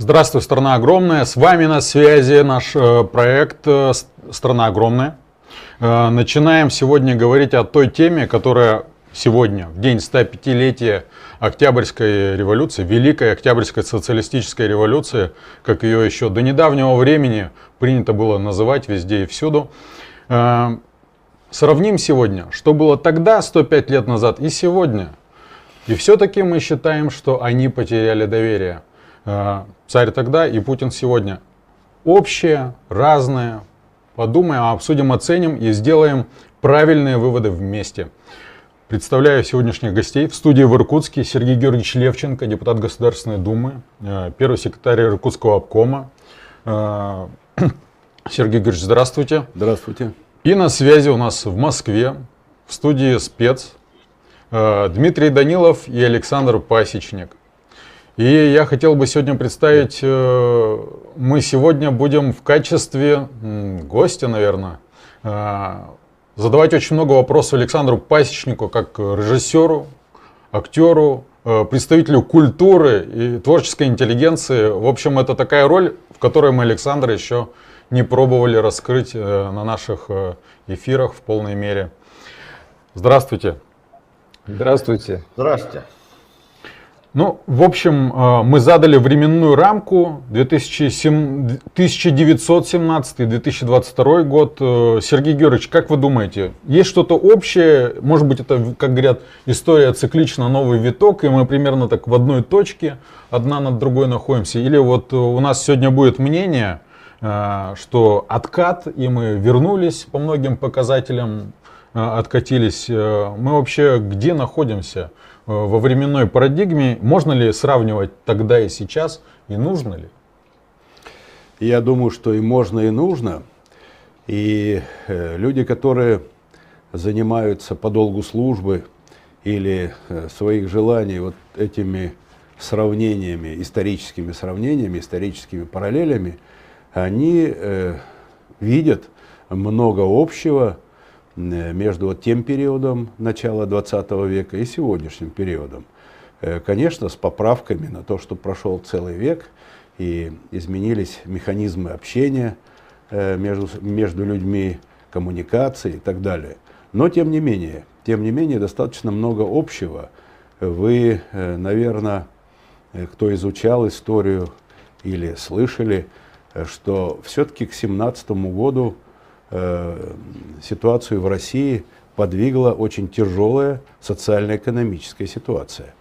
Здравствуй, страна огромная. С вами на связи наш проект «Страна огромная». Начинаем сегодня говорить о той теме, которая сегодня, в день 105-летия Октябрьской революции, Великой Октябрьской социалистической революции, как ее еще до недавнего времени принято было называть везде и всюду. Сравним сегодня, что было тогда, 105 лет назад, и сегодня. И все-таки мы считаем, что они потеряли доверие. Царь тогда и Путин сегодня. Общее, разное. Подумаем, обсудим, оценим и сделаем правильные выводы вместе. Представляю сегодняшних гостей. В студии в Иркутске Сергей Георгиевич Левченко, депутат Государственной Думы, первый секретарь Иркутского обкома. Сергей Георгиевич, здравствуйте. Здравствуйте. И на связи у нас в Москве, в студии спец, Дмитрий Данилов и Александр Пасечник. И я хотел бы сегодня представить, мы сегодня будем в качестве гостя, наверное, задавать очень много вопросов Александру Пасечнику, как режиссеру, актеру, представителю культуры и творческой интеллигенции. В общем, это такая роль, в которой мы Александра еще не пробовали раскрыть на наших эфирах в полной мере. Здравствуйте. Здравствуйте. Здравствуйте. Ну, в общем, мы задали временную рамку 1917-2022 год. Сергей Георгиевич, как вы думаете, есть что-то общее? Может быть, это, как говорят, история циклична, новый виток, и мы примерно так в одной точке, одна над другой находимся? Или вот у нас сегодня будет мнение, что откат, и мы вернулись по многим показателям, откатились. Мы вообще где находимся? Во временной парадигме, можно ли сравнивать тогда и сейчас, и нужно ли? Я думаю, что и можно, и нужно. И люди, которые занимаются по долгу службы или своих желаний вот этими сравнениями, историческими параллелями, они видят много общего между вот тем периодом начала 20 века и сегодняшним периодом. Конечно, с поправками на то, что прошел целый век и изменились механизмы общения между людьми, коммуникации и так далее. Но тем не менее, достаточно много общего. Вы, наверное, кто изучал историю или слышали, что все-таки к 1917 году ситуацию в России подвигла очень тяжелая социально-экономическая ситуация.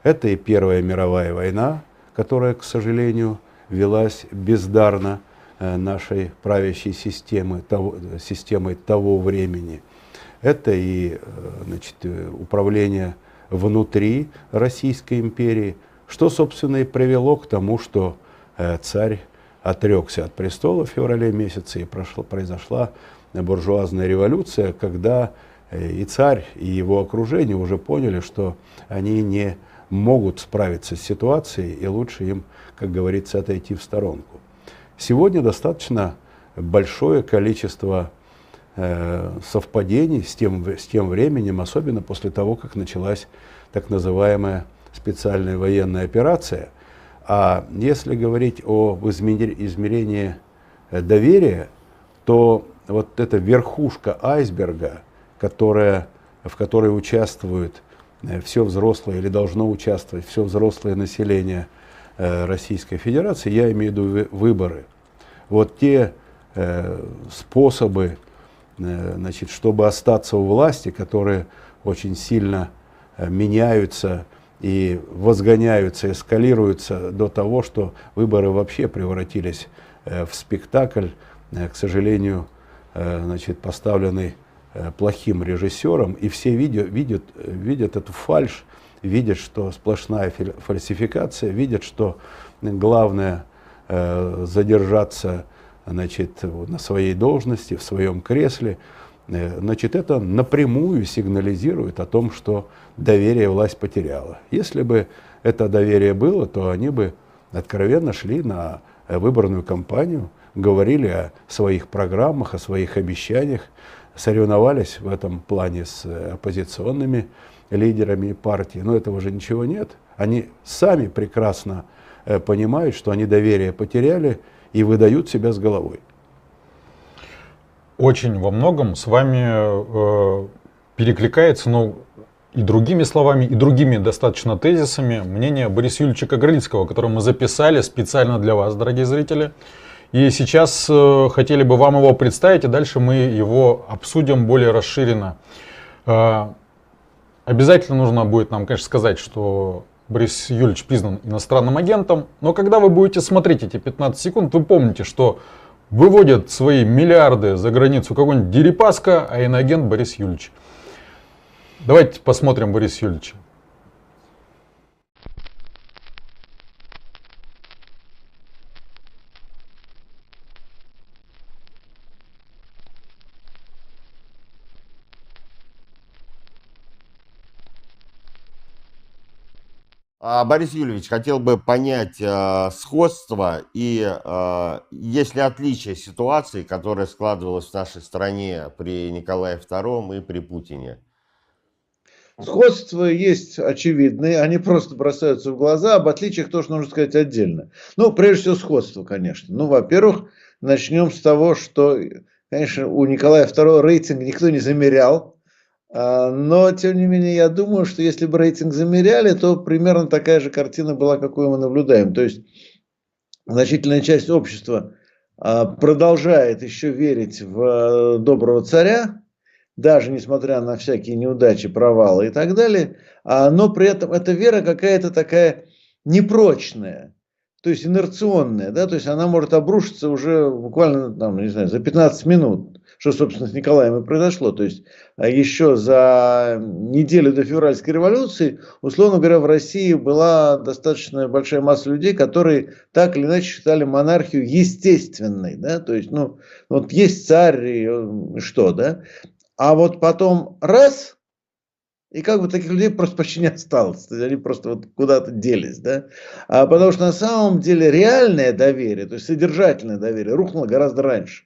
Это и Первая мировая война, которая, к сожалению, велась бездарно нашей правящей системой того времени. Это и управление внутри Российской империи, что, собственно, и привело к тому, что царь отрекся от престола в феврале месяце, и произошла буржуазная революция, когда и царь, и его окружение уже поняли, что они не могут справиться с ситуацией, и лучше им, как говорится, отойти в сторонку. Сегодня достаточно большое количество совпадений с тем временем, особенно после того, как началась так называемая специальная военная операция. А если говорить об измерении доверия, то вот эта верхушка айсберга, в которой участвует все взрослое или должно участвовать все взрослое население Российской Федерации, я имею в виду выборы. Вот те способы, чтобы остаться у власти, которые очень сильно меняются и возгоняются, эскалируются до того, что выборы вообще превратились в спектакль, к сожалению, поставленный плохим режиссером, и все видят эту фальшь, видят, что сплошная фальсификация, видят, что главное задержаться на своей должности, в своем кресле. Это напрямую сигнализирует о том, что доверие власть потеряла. Если бы это доверие было, то они бы откровенно шли на выборную кампанию, говорили о своих программах, о своих обещаниях, соревновались в этом плане с оппозиционными лидерами партии. Но этого же ничего нет. Они сами прекрасно понимают, что они доверие потеряли и выдают себя с головой. Очень во многом с вами перекликается, но и другими словами, и другими достаточно тезисами мнение Бориса Юрьевича Кагарлицкого, которое мы записали специально для вас, дорогие зрители. И сейчас хотели бы вам его представить, и дальше мы его обсудим более расширенно. Обязательно нужно будет нам, конечно, сказать, что Борис Юрьевич признан иностранным агентом, но когда вы будете смотреть эти 15 секунд, вы помните, что выводят свои миллиарды за границу какой-нибудь Дерипаска, а иноагент Борис Юрьевич. Давайте посмотрим Бориса Юрьевича. Борис Юрьевич, хотел бы понять сходство и есть ли отличие ситуации, которая складывалась в нашей стране при Николае II и при Путине? Сходства есть очевидные, они просто бросаются в глаза, об отличиях тоже нужно сказать отдельно. Ну, прежде всего, сходство, конечно. Ну, во-первых, начнем с того, что, конечно, у Николая II рейтинг никто не замерял, но, тем не менее, я думаю, что если бы рейтинг замеряли, то примерно такая же картина была, какую мы наблюдаем. То есть, значительная часть общества продолжает еще верить в доброго царя, даже несмотря на всякие неудачи, провалы и так далее, но при этом эта вера какая-то такая непрочная, то есть инерционная, да, то есть она может обрушиться уже буквально, там, не знаю, за 15 минут, что, собственно, с Николаем и произошло. То есть еще за неделю до февральской революции, условно говоря, в России была достаточно большая масса людей, которые так или иначе считали монархию естественной, да, то есть, ну, вот есть царь и что, да. А вот потом раз, и как бы таких людей просто почти не осталось. То есть они просто вот куда-то делись. Да? Потому что на самом деле реальное доверие, то есть содержательное доверие, рухнуло гораздо раньше.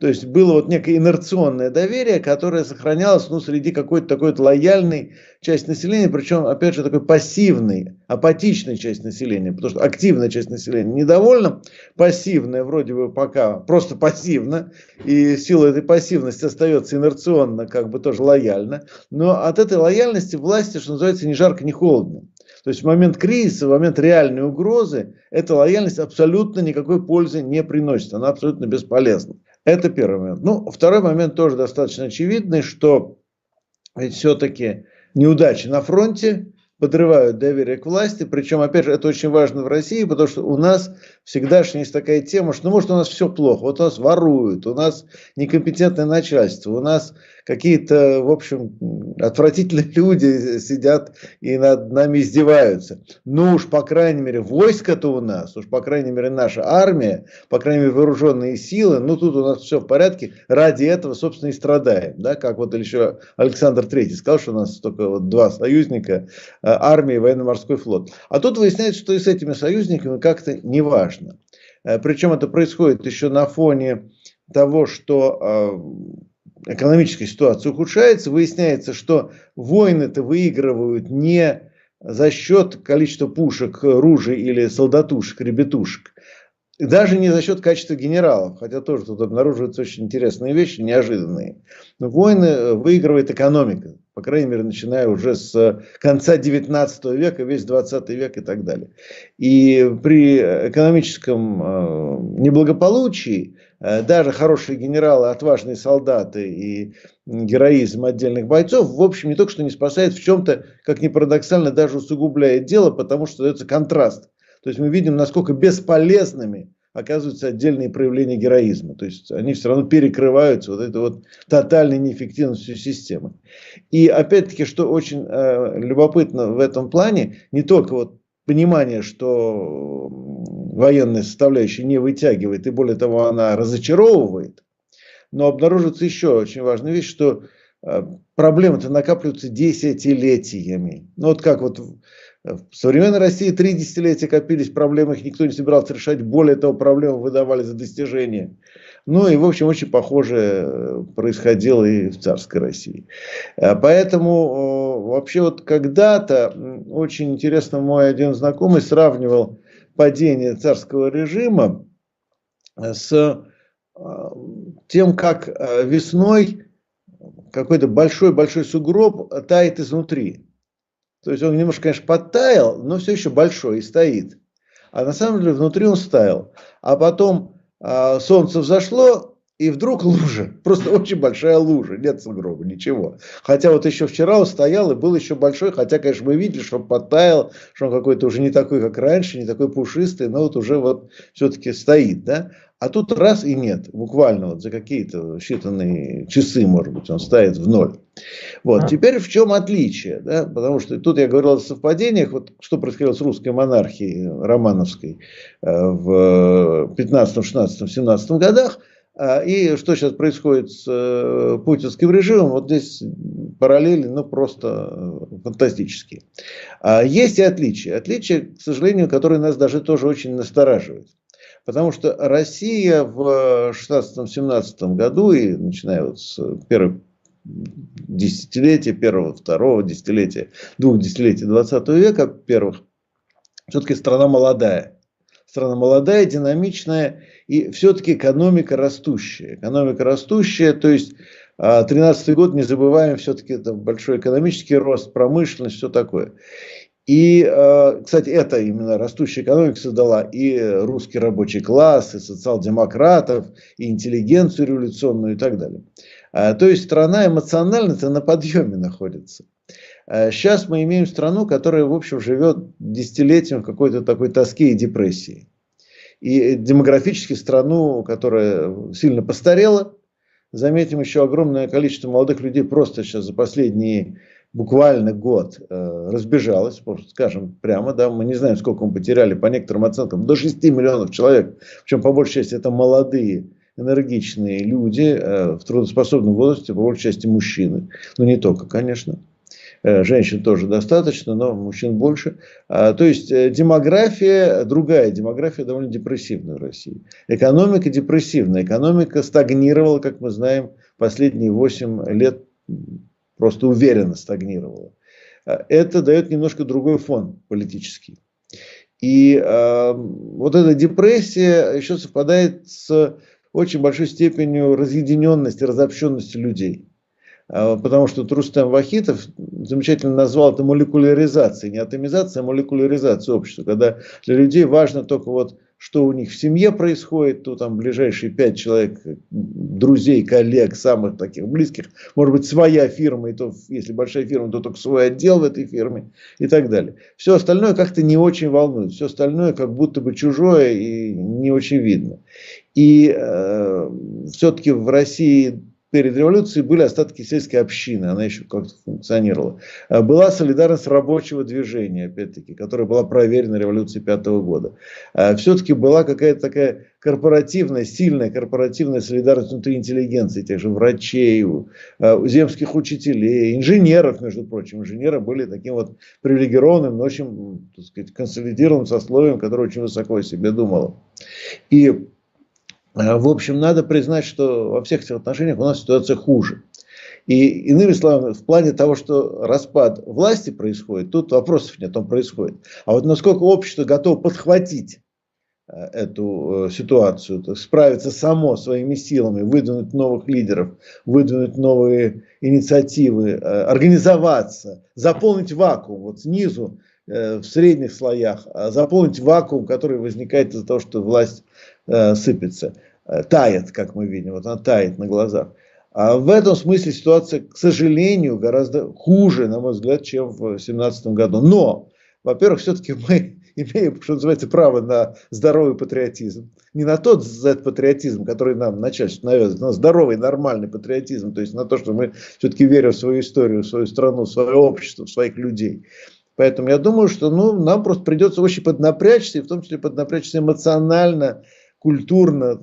То есть было вот некое инерционное доверие, которое сохранялось, ну, среди какой-то такой вот лояльной части населения, причем, опять же, такой пассивной, апатичной части населения, потому что активная часть населения недовольна, пассивная вроде бы пока просто пассивна, и сила этой пассивности остается инерционно, как бы тоже лояльна, но от этой лояльности власти, что называется, ни жарко, ни холодно. То есть в момент кризиса, в момент реальной угрозы, эта лояльность абсолютно никакой пользы не приносит, она абсолютно бесполезна. Это первый момент. Ну, второй момент тоже достаточно очевидный, что ведь все-таки неудачи на фронте подрывают доверие к власти. Причем, опять же, это очень важно в России, потому что у нас всегда же есть такая тема, что, ну, может, у нас все плохо, вот у нас воруют, у нас некомпетентное начальство, у нас какие-то, в общем, отвратительные люди сидят и над нами издеваются. Ну уж, по крайней мере, войско-то у нас, уж, по крайней мере, наша армия, по крайней мере, вооруженные силы, ну, тут у нас все в порядке, ради этого, собственно, и страдаем. Да? Как вот еще Александр III сказал, что у нас только вот два союзника, армия и военно-морской флот. А тут выясняется, что и с этими союзниками как-то неважно. Причем это происходит еще на фоне того, что экономическая ситуация ухудшается. Выясняется, что войны-то выигрывают не за счет количества пушек, ружей или солдатушек, ребятушек. Даже не за счет качества генералов, хотя тоже тут обнаруживаются очень интересные вещи, неожиданные. Но войны выигрывает экономика, по крайней мере, начиная уже с конца 19 века, весь 20 век и так далее. И при экономическом неблагополучии даже хорошие генералы, отважные солдаты и героизм отдельных бойцов, в общем, не только что не спасает, в чем-то, как ни парадоксально, даже усугубляет дело, потому что дается контраст. То есть мы видим, насколько бесполезными оказываются отдельные проявления героизма. То есть они все равно перекрываются вот этой вот тотальной неэффективностью системы. И опять-таки, что очень любопытно в этом плане, не только вот понимание, что военная составляющая не вытягивает, и более того, она разочаровывает, но обнаруживается еще очень важная вещь, что проблемы-то накапливаются десятилетиями. Ну вот как вот в современной России 3 десятилетия копились проблемы, их никто не собирался решать. Более того, проблемы выдавали за достижения. Ну и, в общем, очень похоже происходило и в царской России. Поэтому вообще вот когда-то очень интересно мой один знакомый сравнивал падения царского режима с тем, как весной какой-то большой-большой сугроб тает изнутри. То есть он немножко, конечно, подтаял, но все еще большой и стоит. А на самом деле внутри он стаял. А потом солнце взошло, и вдруг лужа, просто очень большая лужа, нет сугроба, ничего. Хотя вот еще вчера он стоял и был еще большой, хотя, конечно, мы видели, что он подтаял, что он какой-то уже не такой, как раньше, не такой пушистый, но вот уже вот все-таки стоит, да. А тут раз и нет, буквально вот за какие-то считанные часы, может быть, он стоит в ноль. Вот, теперь в чем отличие, да, потому что тут я говорил о совпадениях, вот что происходило с русской монархией романовской в 15, 16, 17 годах, и что сейчас происходит с путинским режимом, вот здесь параллели, ну, просто фантастические. Есть и отличия. Отличия, к сожалению, которые нас даже тоже очень настораживают. Потому что Россия в 16-17 году, и начиная вот с первого десятилетия, второго десятилетия, двух десятилетий 20 века первых, все-таки страна молодая. Страна молодая, динамичная и все-таки экономика растущая. Экономика растущая, то есть 13-й год, не забываем, все-таки это большой экономический рост, промышленность, все такое. И, кстати, это именно растущая экономика создала и русский рабочий класс, и социал-демократов, и интеллигенцию революционную и так далее. То есть страна эмоционально-то на подъеме находится. Сейчас мы имеем страну, которая, в общем, живет десятилетием в какой-то такой тоске и депрессии. И демографически страну, которая сильно постарела. Заметим, еще огромное количество молодых людей просто сейчас за последние буквально год разбежалось, скажем прямо, да, мы не знаем, сколько мы потеряли, по некоторым оценкам, до 6 миллионов человек, причем по большей части это молодые, энергичные люди в трудоспособном возрасте, по большей части мужчины, но не только, конечно. Женщин тоже достаточно, но мужчин больше. То есть демография, другая демография довольно депрессивная в России. Экономика депрессивная. Экономика стагнировала, как мы знаем, последние 8 лет просто уверенно стагнировала. Это дает немножко другой фон политический. И вот эта депрессия еще совпадает с очень большой степенью разъединенности, разобщенности людей. Потому что Рустем Вахитов замечательно назвал это молекуляризацией, не атомизацией, а молекуляризацией общества, когда для людей важно только вот, что у них в семье происходит, то там ближайшие 5 человек, друзей, коллег, самых таких близких, может быть своя фирма, и то, если большая фирма, то только свой отдел в этой фирме и так далее. Все остальное как-то не очень волнует, все остальное как будто бы чужое и не очень видно. И все-таки в России перед революцией были остатки сельской общины, она еще как-то функционировала. Была солидарность рабочего движения, опять-таки, которая была проверена революцией 5-го года. Все-таки была какая-то такая корпоративная, сильная корпоративная солидарность внутри интеллигенции, тех же врачей, земских учителей, инженеров, между прочим. Инженеры были таким вот привилегированным, но очень, так сказать, консолидированным сословием, которое очень высоко о себе думало. И в общем, надо признать, что во всех этих отношениях у нас ситуация хуже. И иными словами, в плане того, что распад власти происходит, тут вопросов нет, он происходит. А вот насколько общество готово подхватить эту ситуацию, справиться само своими силами, выдвинуть новых лидеров, выдвинуть новые инициативы, организоваться, заполнить вакуум вот снизу, в средних слоях, заполнить вакуум, который возникает из-за того, что власть сыпется, тает, как мы видим, вот она тает на глазах. А в этом смысле ситуация, к сожалению, гораздо хуже, на мой взгляд, чем в 2017 году. Но, во-первых, все-таки мы имеем, что называется, право на здоровый патриотизм. Не на тот патриотизм, который нам начальство навязывает, но здоровый, нормальный патриотизм. То есть на то, что мы все-таки верим в свою историю, в свою страну, в свое общество, в своих людей. Поэтому я думаю, что нам просто придется очень поднапрячься, и в том числе поднапрячься эмоционально, культурно,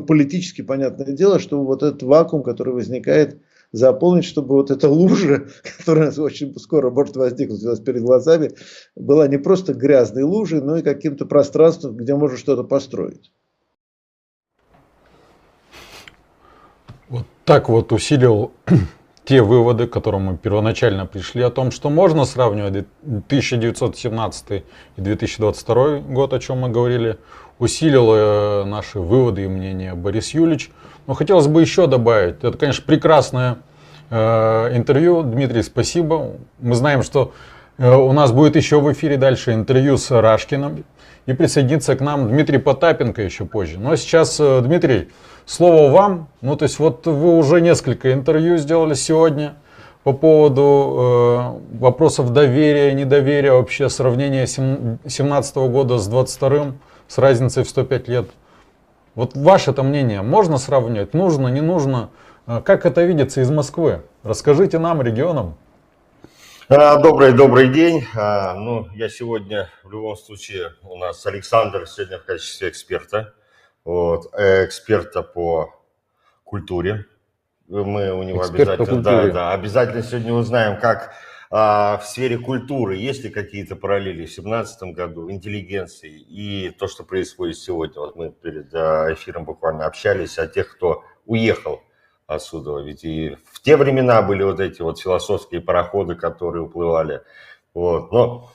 политически, понятное дело, чтобы вот этот вакуум, который возникает, заполнить, чтобы вот эта лужа, которая очень скоро может возникнуть у нас перед глазами, была не просто грязной лужей, но и каким-то пространством, где можно что-то построить. Вот так вот усилил те выводы, к которым мы первоначально пришли, о том, что можно сравнивать 1917 и 2022 год, о чем мы говорили, усилил наши выводы и мнения Борис Юлич. Но хотелось бы еще добавить, это, конечно, прекрасное интервью. Дмитрий, спасибо. Мы знаем, что у нас будет еще в эфире дальше интервью с Рашкиным. И присоединится к нам Дмитрий Потапенко еще позже. Но сейчас, Дмитрий, слово вам. Ну, то есть, вот вы уже несколько интервью сделали сегодня по поводу вопросов доверия, недоверия, вообще сравнения 2017 года с 22-м, с разницей в 105 лет. Вот ваше-то мнение, можно сравнивать, нужно, не нужно? Как это видится из Москвы? Расскажите нам, регионам. Добрый день. Ну, я сегодня, в любом случае, у нас Александр сегодня в качестве эксперта, эксперта по культуре. Мы у него обязательно сегодня узнаем, как в сфере культуры, есть ли какие-то параллели в 2017 году, интеллигенции и то, что происходит сегодня. Вот мы перед эфиром буквально общались о тех, кто уехал отсюда. Ведь и в те времена были вот эти вот философские пароходы, которые уплывали. Вот. Но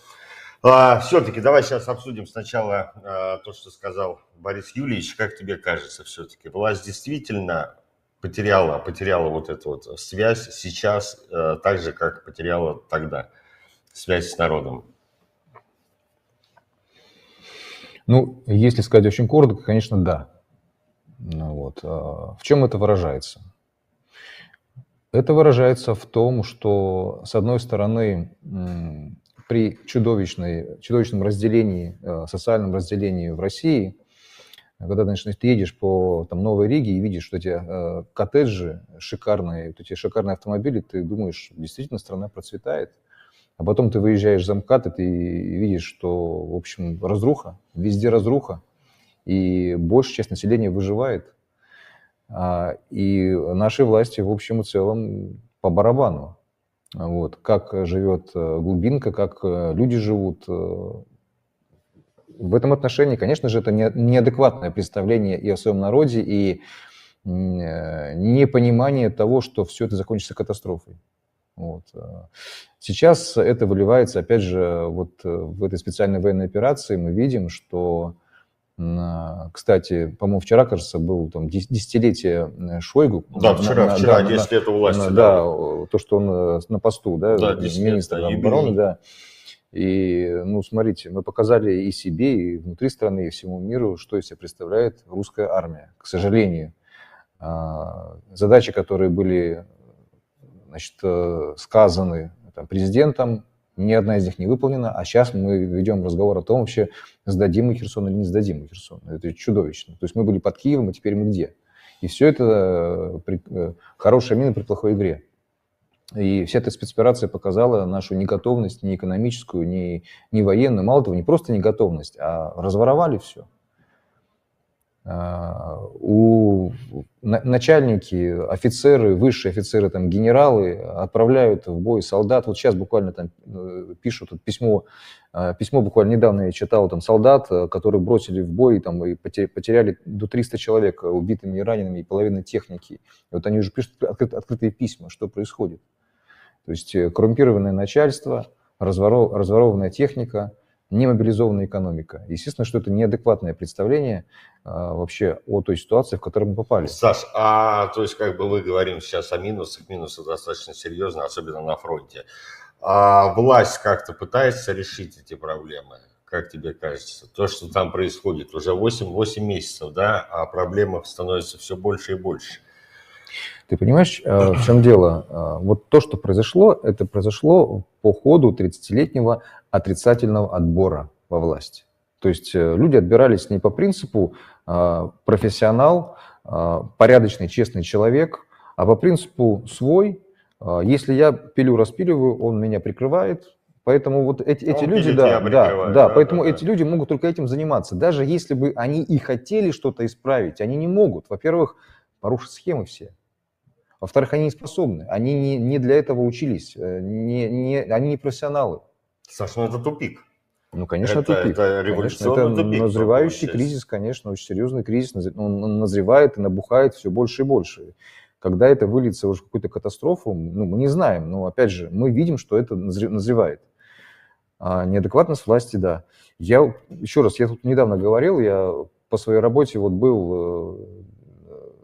все-таки давай сейчас обсудим сначала то, что сказал Борис Юлич. Как тебе кажется, все-таки власть действительно потеряла вот эту вот связь сейчас, так же, как потеряла тогда связь с народом? Ну, если сказать очень коротко, конечно, да. Ну, вот. В чем это выражается? Это выражается в том, что, с одной стороны, при чудовищном разделении, социальном разделении в России, когда, значит, ты едешь по Новой Риге и видишь, что эти коттеджи шикарные, вот эти шикарные автомобили, ты думаешь, действительно страна процветает. А потом ты выезжаешь за МКАД, и ты видишь, что, в общем, разруха, везде разруха, и большая часть населения выживает. И нашей власти, в общем и целом, по барабану. Вот. Как живет глубинка, как люди живут. В этом отношении, конечно же, это неадекватное представление и о своем народе, и непонимание того, что все это закончится катастрофой. Вот. Сейчас это выливается, опять же, вот в этой специальной военной операции мы видим, что, кстати, по-моему, вчера, кажется, было там десятилетие Шойгу. Да, вчера 10 лет у власти. Да, то, что он на посту, да, министр обороны, да. И, ну, смотрите, мы показали и себе, и внутри страны, и всему миру, что из себя представляет русская армия. К сожалению, задачи, которые были, значит, сказаны президентом, ни одна из них не выполнена, а сейчас мы ведем разговор о том, вообще сдадим мы Херсон или не сдадим мы Херсон. Это чудовищно. То есть мы были под Киевом, а теперь мы где? И все это хорошая мина при плохой игре. И вся эта спецоперация показала нашу неготовность, ни экономическую, ни военную. Мало того, не просто неготовность, а разворовали все. Начальники, офицеры, высшие офицеры, там, генералы отправляют в бой солдат. Вот сейчас буквально там пишут письмо буквально недавно я читал, там солдат, которых бросили в бой там, и потеряли до 300 человек убитыми и ранеными, и половина техники. И вот они уже пишут открытые письма, что происходит. То есть коррумпированное начальство, разворованная техника, немобилизованная экономика. Естественно, что это неадекватное представление вообще о той ситуации, в которой мы попали. Саш, то есть как бы мы говорим сейчас о минусах, минусы достаточно серьезно, особенно на фронте. Власть как-то пытается решить эти проблемы, как тебе кажется? То, что там происходит уже 8 месяцев, да, а проблем становится все больше и больше. Ты понимаешь, в чем дело? Вот то, что произошло, это произошло по ходу 30-летнего отрицательного отбора во власти. То есть люди отбирались не по принципу профессионал, порядочный, честный человек, а по принципу свой. Если я пилю, распиливаю, он меня прикрывает. Поэтому вот эти люди, поэтому эти люди могут только этим заниматься. Даже если бы они и хотели что-то исправить, они не могут. Во-первых, порушить схемы все. Во-вторых, они не способны, они не для этого учились, они не профессионалы. Саш, ну это тупик. Ну, конечно, тупик. Это революционный тупик. Это назревающий кризис, конечно, очень серьезный кризис. Он назревает и набухает все больше и больше. Когда это выльется уже в какую-то катастрофу, ну, мы не знаем, но, опять же, мы видим, что это назревает. Неадекватность власти, да. Еще раз, я тут недавно говорил, я по своей работе вот был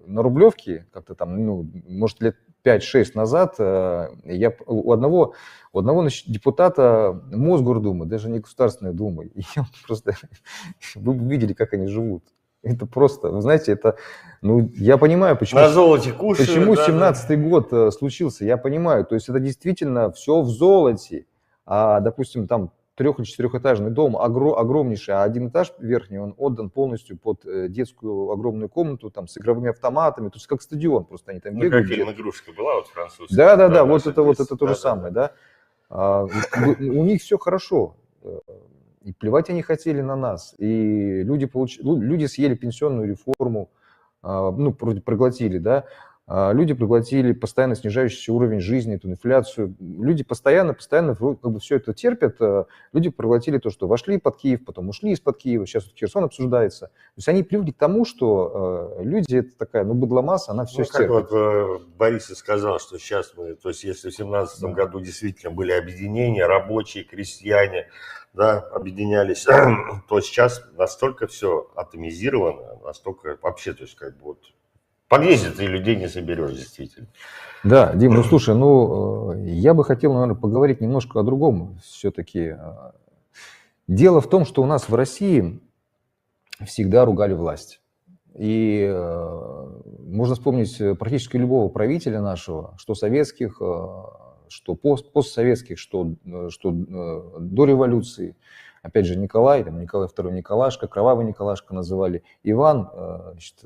на Рублевке, как-то там, ну, может, лет 5-6 назад, я у одного значит, депутата Мосгордумы, даже не Государственной Думы, и он просто, вы бы видели, как они живут. Это просто, вы знаете, это, ну, я понимаю, почему... На золоте кушают. Почему да, 17-й год случился, я понимаю. То есть это действительно все в золоте. А, допустим, там 3- или 4-этажный дом огромнейший, а один этаж верхний, он отдан полностью под детскую огромную комнату там с игровыми автоматами. То есть как стадион, просто они там Ну, бегают. как фильм «Игрушка» была вот французская. Да, вот это то же Да, самое, да. У них все хорошо. И плевать они хотели на нас. И люди съели пенсионную реформу, ну, проглотили, да. Люди проглотили постоянно снижающийся уровень жизни, эту инфляцию. Люди постоянно как бы все это терпят. Люди проглотили то, что вошли под Киев, потом ушли из-под Киева. Сейчас вот Херсон обсуждается. То есть они привыкли к тому, что люди, это такая, ну, быдломасса, она все стерпит. Как вот Борис и сказал, что сейчас мы, то есть если в 2017 году действительно были объединения, рабочие, крестьяне, да, объединялись, то сейчас настолько все атомизировано, настолько вообще, то есть как бы вот в подъезде ты людей не соберешь, действительно. Да, Дим, ну слушай, я бы хотел, наверное, поговорить немножко о другом все-таки. Дело в том, что у нас в России всегда ругали власть. И можно вспомнить практически любого правителя нашего, что советских, что постсоветских, что до революции. Опять же, Николай II Николашка, Кровавый Николашка называли, Иван, значит,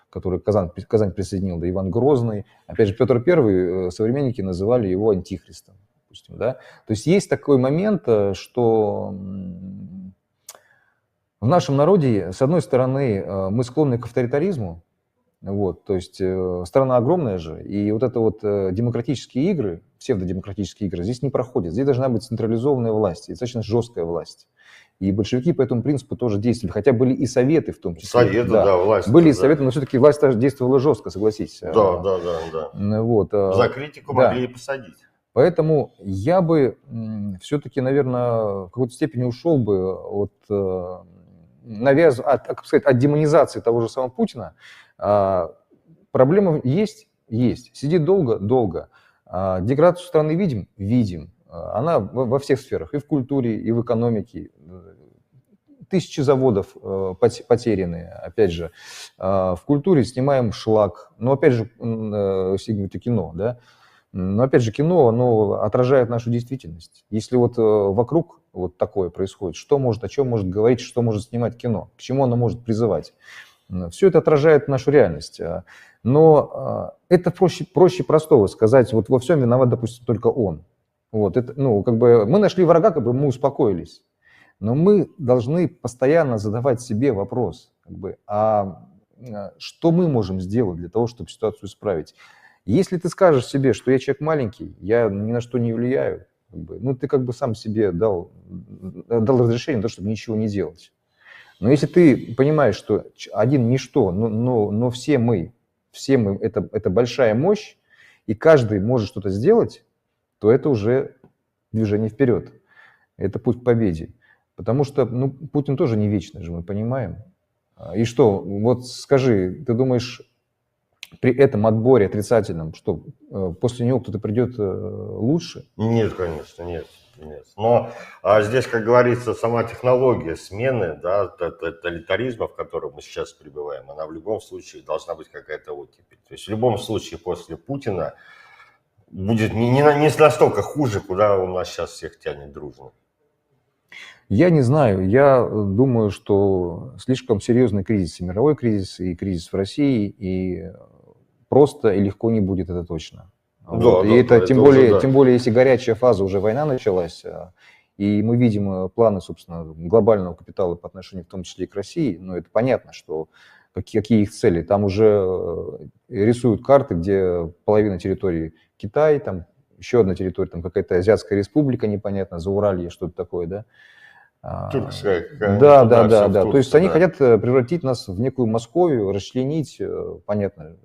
который Казань присоединил, да, Иван Грозный. Опять же, Петр I, современники называли его антихристом. Допустим, да? То есть есть такой момент, что в нашем народе, с одной стороны, мы склонны к авторитаризму, вот, то есть страна огромная же, и вот это вот демократические игры, псевдодемократические игры здесь не проходят. Здесь должна быть централизованная власть, и достаточно жесткая власть. И большевики по этому принципу тоже действовали, хотя были и советы в том числе. Советы, да, власть. Были и да. советы, но все-таки власть тоже действовала жестко, согласись. Да. Вот. За критику могли и посадить. Поэтому я бы все-таки, наверное, в какой-то степени ушел бы от демонизации того же самого Путина. Проблема есть. Сидит долго. Деградацию страны видим. Она во всех сферах, и в культуре, и в экономике. Тысячи заводов потеряны, опять же. В культуре снимаем шлак. Но опять же, это кино, да. Но опять же, кино, оно отражает нашу действительность. Если вот вокруг вот такое происходит, о чем может говорить, что может снимать кино, к чему оно может призывать. Все это отражает нашу реальность. Но это проще простого сказать, вот во всем виноват, допустим, только он. Вот, это, как бы мы нашли врага, как бы мы успокоились. Но мы должны постоянно задавать себе вопрос, что мы можем сделать для того, чтобы ситуацию исправить. Если ты скажешь себе, что я человек маленький, я ни на что не влияю, ты как бы сам себе дал разрешение на то, чтобы ничего не делать. Но если ты понимаешь, что один ничто, но все мы, это большая мощь, и каждый может что-то сделать, то это уже движение вперед. Это путь к победе. Потому что Путин тоже не вечный же, мы понимаем. И что, вот скажи, ты думаешь, при этом отборе отрицательном, что после него кто-то придет лучше? Нет, конечно, нет. Но здесь, как говорится, сама технология смены, да, тоталитаризма, в котором мы сейчас пребываем, она в любом случае должна быть какая-то оттепель. То есть в любом случае после Путина будет не настолько хуже, куда у нас сейчас всех тянет дружно. Я не знаю. Я думаю, что слишком серьезный кризис, и мировой кризис, и кризис в России, и просто и легко не будет, это точно. Тем более, если горячая фаза, уже война началась, и мы видим планы, собственно, глобального капитала по отношению в том числе и к России, это понятно, что какие их цели. Там уже рисуют карты, где половина территории Китай, там еще одна территория, там какая-то Азиатская республика непонятно, Зауралье, что-то такое, да? Турция. Да. То есть они хотят превратить нас в некую Московию, расчленить, понятно,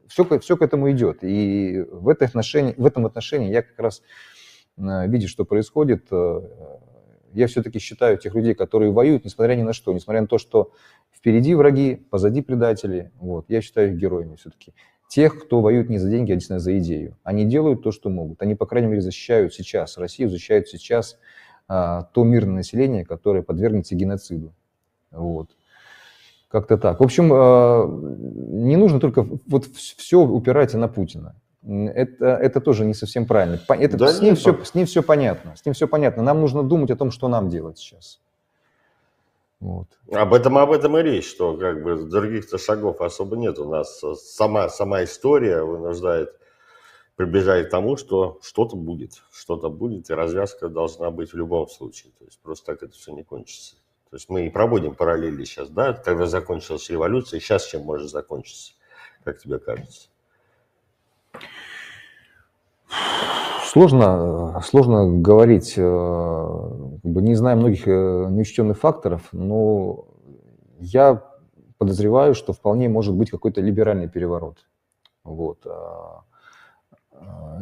все к этому идет. И в этом отношении я как раз, видя, что происходит, я все-таки считаю тех людей, которые воюют, несмотря ни на что, несмотря на то, что впереди враги, позади предатели, вот, я считаю их героями все-таки. Тех, кто воюет не за деньги, а действительно за идею. Они делают то, что могут. Они, по крайней мере, защищают сейчас Россию, защищают сейчас то мирное население, которое подвергнется геноциду. Вот. Как-то так. В общем, не нужно только вот все упирать на Путина. Это тоже не совсем правильно. С ним все понятно. С ним все понятно. Нам нужно думать о том, что нам делать сейчас. Вот. Об этом и речь, что как бы других-то шагов особо нет. У нас сама история вынуждает приближает к тому, что что-то будет, и развязка должна быть в любом случае. То есть просто так это все не кончится. То есть мы и проводим параллели сейчас, да, когда закончилась революция, сейчас чем может закончиться, как тебе кажется? Сложно говорить, не зная многих неучтенных факторов, но я подозреваю, что вполне может быть какой-то либеральный переворот. Вот.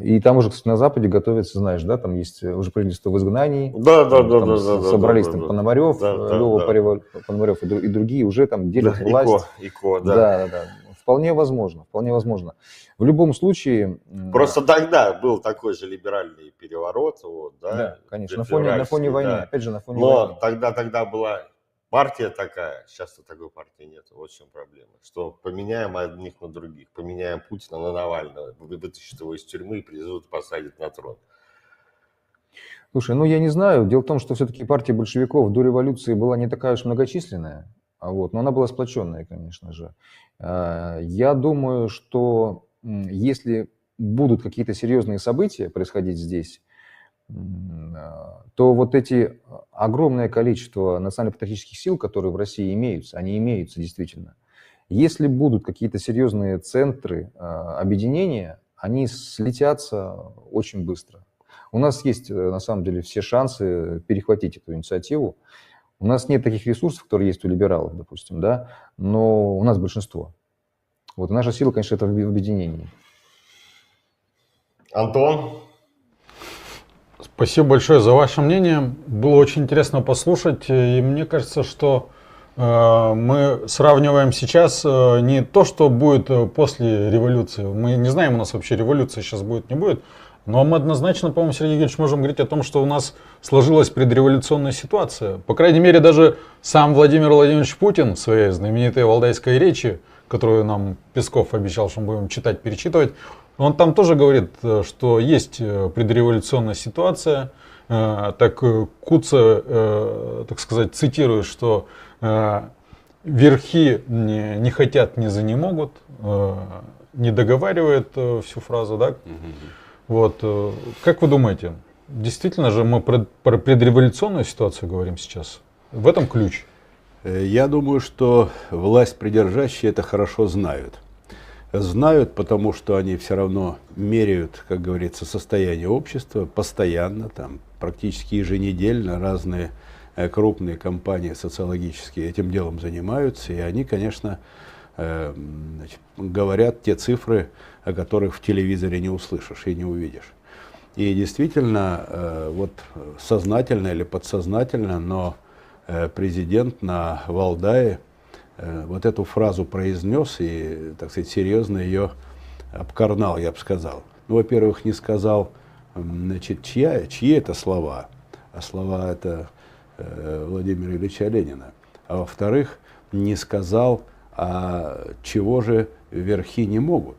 И там уже, кстати, на Западе готовятся, знаешь, да, там есть уже правительство в изгнании. Да. Собрались там Пономарев, Лёва Пономарев и другие уже там делят власть. Да. Вполне возможно. В любом случае... Просто тогда был такой же либеральный переворот. Вот, да, конечно, на фоне войны. Да. Опять же, на фоне войны. Но тогда была партия такая, сейчас такой партии нет. Вот в чем проблема. Что поменяем одних на других. Поменяем Путина на Навального. Вытащат его из тюрьмы и призовут посадить на трон. Слушай, я не знаю. Дело в том, что все-таки партия большевиков до революции была не такая уж многочисленная. Но она была сплоченная, конечно же. Я думаю, что если будут какие-то серьезные события происходить здесь, то вот эти огромное количество национально-патриотических сил, которые в России имеются, они имеются действительно. Если будут какие-то серьезные центры объединения, они слетятся очень быстро. У нас есть, на самом деле, все шансы перехватить эту инициативу. У нас нет таких ресурсов, которые есть у либералов, допустим, да, но у нас большинство. Вот наша сила, конечно, это в объединении. Антон? Спасибо большое за ваше мнение. Было очень интересно послушать. И мне кажется, что мы сравниваем сейчас не то, что будет после революции. Мы не знаем, у нас вообще революция сейчас будет, не будет. Но мы однозначно, по-моему, Сергей Георгиевич, можем говорить о том, что у нас сложилась предреволюционная ситуация. По крайней мере, даже сам Владимир Владимирович Путин в своей знаменитой валдайской речи, которую нам Песков обещал, что мы будем читать, перечитывать, он там тоже говорит, что есть предреволюционная ситуация. Так Куца, так сказать, цитирует, что верхи не хотят, не занемогут, не договаривает всю фразу, да? Вот. Как вы думаете, действительно же мы про предреволюционную ситуацию говорим сейчас? В этом ключ? Я думаю, что власть придержащие это хорошо знают. Знают, потому что они все равно меряют, как говорится, состояние общества постоянно, там, практически еженедельно разные крупные компании социологические этим делом занимаются, и они, конечно, говорят те цифры, о которых в телевизоре не услышишь и не увидишь. И действительно, вот сознательно или подсознательно, но президент на Валдае вот эту фразу произнес и, так сказать, серьезно ее обкарнал, я бы сказал. Во-первых, не сказал, значит, чьи это слова, а слова это Владимира Ильича Ленина. А во-вторых, не сказал, а чего же верхи не могут.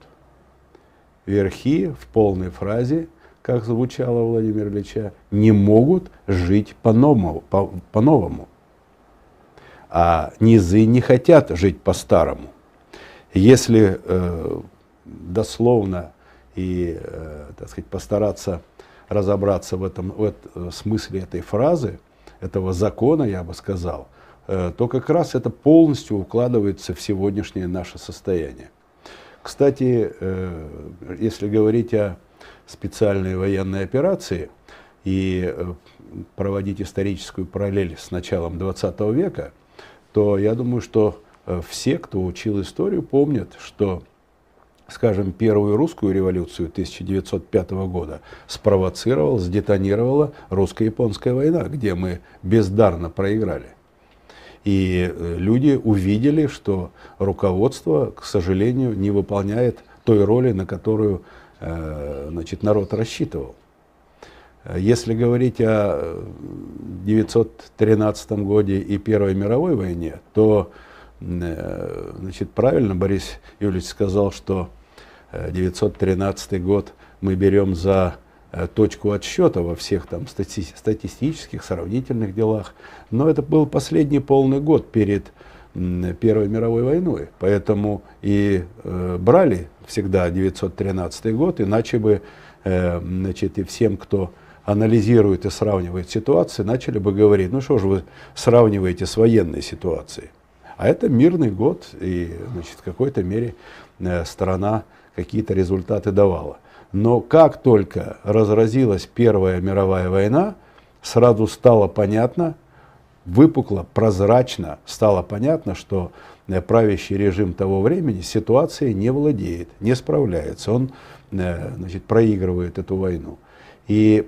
Верхи в полной фразе, как звучало у Владимира Ильича, не могут жить по-новому. А низы не хотят жить по-старому. Если дословно и, так сказать, постараться разобраться в смысле этой фразы, этого закона, я бы сказал, то как раз это полностью укладывается в сегодняшнее наше состояние. Кстати, если говорить о специальной военной операции и проводить историческую параллель с началом 20 века, то я думаю, что все, кто учил историю, помнят, что скажем, первую русскую революцию 1905 года спровоцировала, сдетонировала русско-японская война, где мы бездарно проиграли. И люди увидели, что руководство, к сожалению, не выполняет той роли, на которую народ рассчитывал. Если говорить о 1913 годе и Первой мировой войне, то правильно Борис Юрьевич сказал, что 1913 год мы берем за точку отсчета во всех там статистических, сравнительных делах. Но это был последний полный год перед Первой мировой войной. Поэтому и брали всегда 1913 год, иначе бы и всем, кто анализирует и сравнивает ситуации, начали бы говорить, ну что же вы сравниваете с военной ситуацией. А это мирный год, и в какой-то мере страна какие-то результаты давала. Но как только разразилась Первая мировая война, сразу стало понятно, выпукло, прозрачно стало понятно, что правящий режим того времени ситуацией не владеет, не справляется, он проигрывает эту войну. И,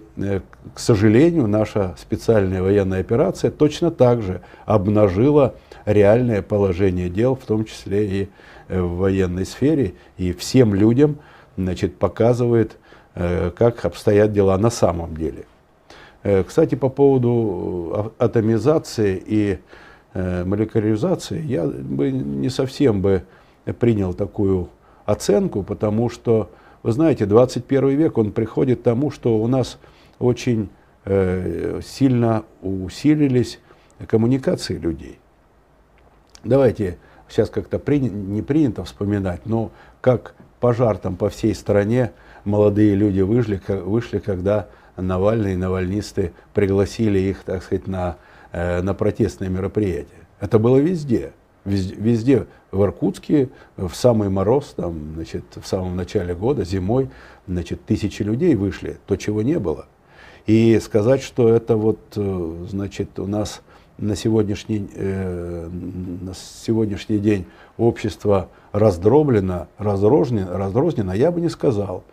к сожалению, наша специальная военная операция точно так же обнажила реальное положение дел, в том числе и в военной сфере, и всем людям показывает, как обстоят дела на самом деле. Кстати, по поводу атомизации и молекуляризации, я бы не совсем принял такую оценку, потому что, вы знаете, 21 век, он приходит к тому, что у нас очень сильно усилились коммуникации людей. Давайте, сейчас как-то не принято вспоминать, но как пожар там по всей стране, молодые люди вышли, когда Навальный и навальнисты пригласили их, так сказать, на протестные мероприятия. Это было везде. Везде в Иркутске, в самый мороз, там, в самом начале года, зимой, тысячи людей вышли, то, чего не было. И сказать, что это у нас на сегодняшний день общество раздроблено, разрознено, я бы не сказал.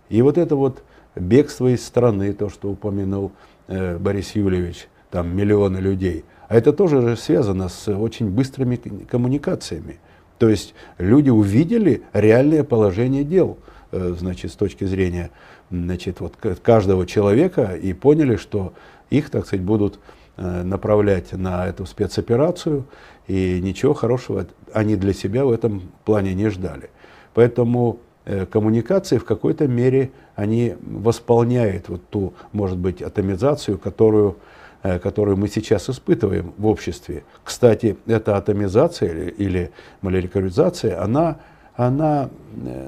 И это бегство из страны, то, что упомянул Борис Юльевич, там миллионы людей, а это тоже связано с очень быстрыми коммуникациями. То есть люди увидели реальное положение дел, с точки зрения каждого человека, и поняли, что их, так сказать, будут направлять на эту спецоперацию, и ничего хорошего они для себя в этом плане не ждали. Поэтому коммуникации в какой-то мере они восполняют ту, может быть, атомизацию, которую мы сейчас испытываем в обществе. Кстати, эта атомизация или молекуляризация, она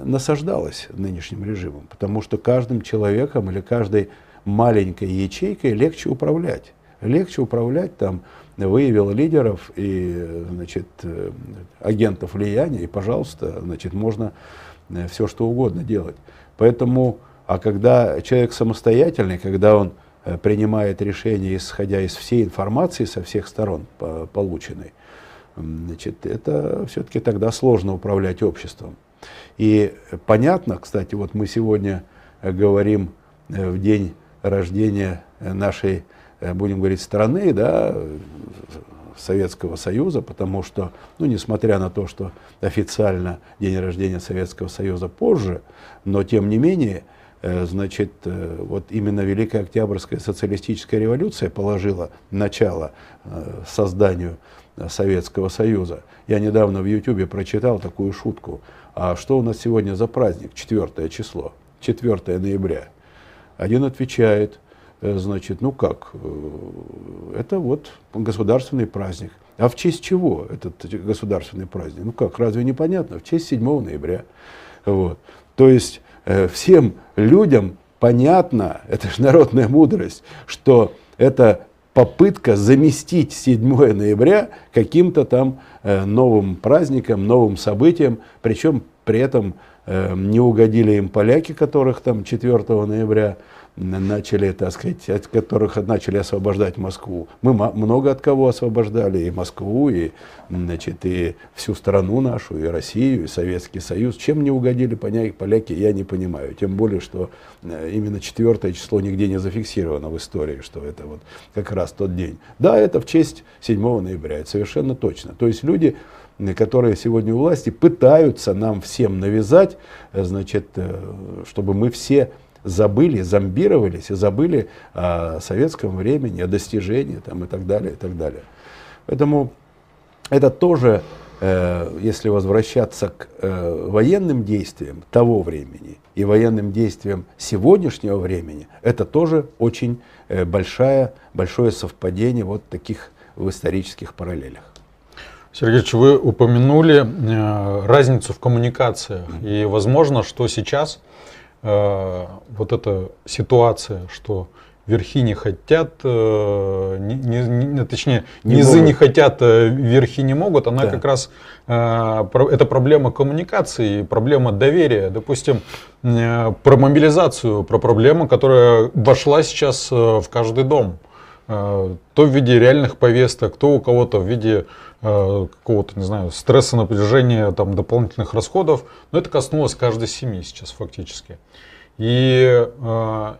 насаждалась нынешним режимом, потому что каждым человеком или каждой маленькой ячейкой легче управлять. Легче управлять, там, выявил лидеров и, агентов влияния, и, пожалуйста, можно все что угодно делать. Поэтому, а когда человек самостоятельный, когда он принимает решения, исходя из всей информации со всех сторон полученной, это все-таки тогда сложно управлять обществом. И понятно, кстати, мы сегодня говорим в день рождения нашей, будем говорить, страны, да, Советского Союза, потому что, несмотря на то, что официально день рождения Советского Союза позже, но тем не менее, именно Великая Октябрьская социалистическая революция положила начало созданию Советского Союза. Я недавно в Ютубе прочитал такую шутку. А что у нас сегодня за праздник? 4 число, 4 ноября. Один отвечает, это государственный праздник. А в честь чего этот государственный праздник? Разве не понятно? В честь 7 ноября. То есть всем людям понятно, это же народная мудрость, что это попытка заместить 7 ноября каким-то там новым праздником, новым событием, причем при этом не угодили им поляки, которых там 4 ноября начали, так сказать, от которых начали освобождать Москву. Мы много от кого освобождали, и Москву, и, значит, и всю страну нашу, и Россию, и Советский Союз. Чем не угодили поляки, я не понимаю. Тем более, что именно 4 число нигде не зафиксировано в истории, что это вот как раз тот день. Да, это в честь 7 ноября, это совершенно точно. То есть люди, которые сегодня у власти, пытаются нам всем навязать, значит, чтобы мы все забыли, зомбировались и забыли о советском времени, о достижении там, и так далее, и так далее. Поэтому это тоже, если возвращаться к военным действиям того времени и военным действиям сегодняшнего времени, это тоже очень большое совпадение вот таких в исторических параллелях. Сергей Ильич, вы упомянули разницу в коммуникациях. И возможно, что сейчас вот эта ситуация, что верхи не хотят, точнее, низы не хотят, верхи не могут, она как раз, это проблема коммуникации, проблема доверия. Допустим, про мобилизацию, про проблему, которая вошла сейчас в каждый дом. То в виде реальных повесток, то у кого-то в виде какого-то, не знаю, стресса, напряжения, там, дополнительных расходов. Но это коснулось каждой семьи сейчас фактически. И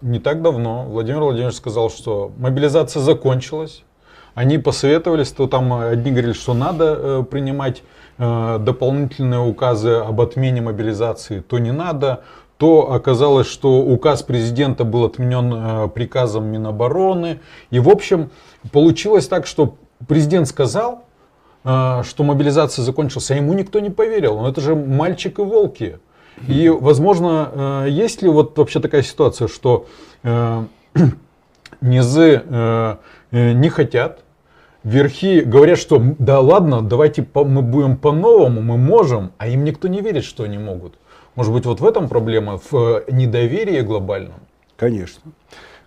не так давно Владимир Владимирович сказал, что мобилизация закончилась. Они посоветовались, то там одни говорили, что надо принимать дополнительные указы об отмене мобилизации, то не надо. То оказалось, что указ президента был отменен приказом Минобороны. И в общем получилось так, что президент сказал, что мобилизация закончилась, а ему никто не поверил. Но это же мальчик и волки. И, возможно, есть ли вот вообще такая ситуация, что низы не хотят, верхи говорят, что да ладно, давайте мы будем по-новому, мы можем, а им никто не верит, что они могут. Может быть, вот в этом проблема, в недоверии глобальном? Конечно,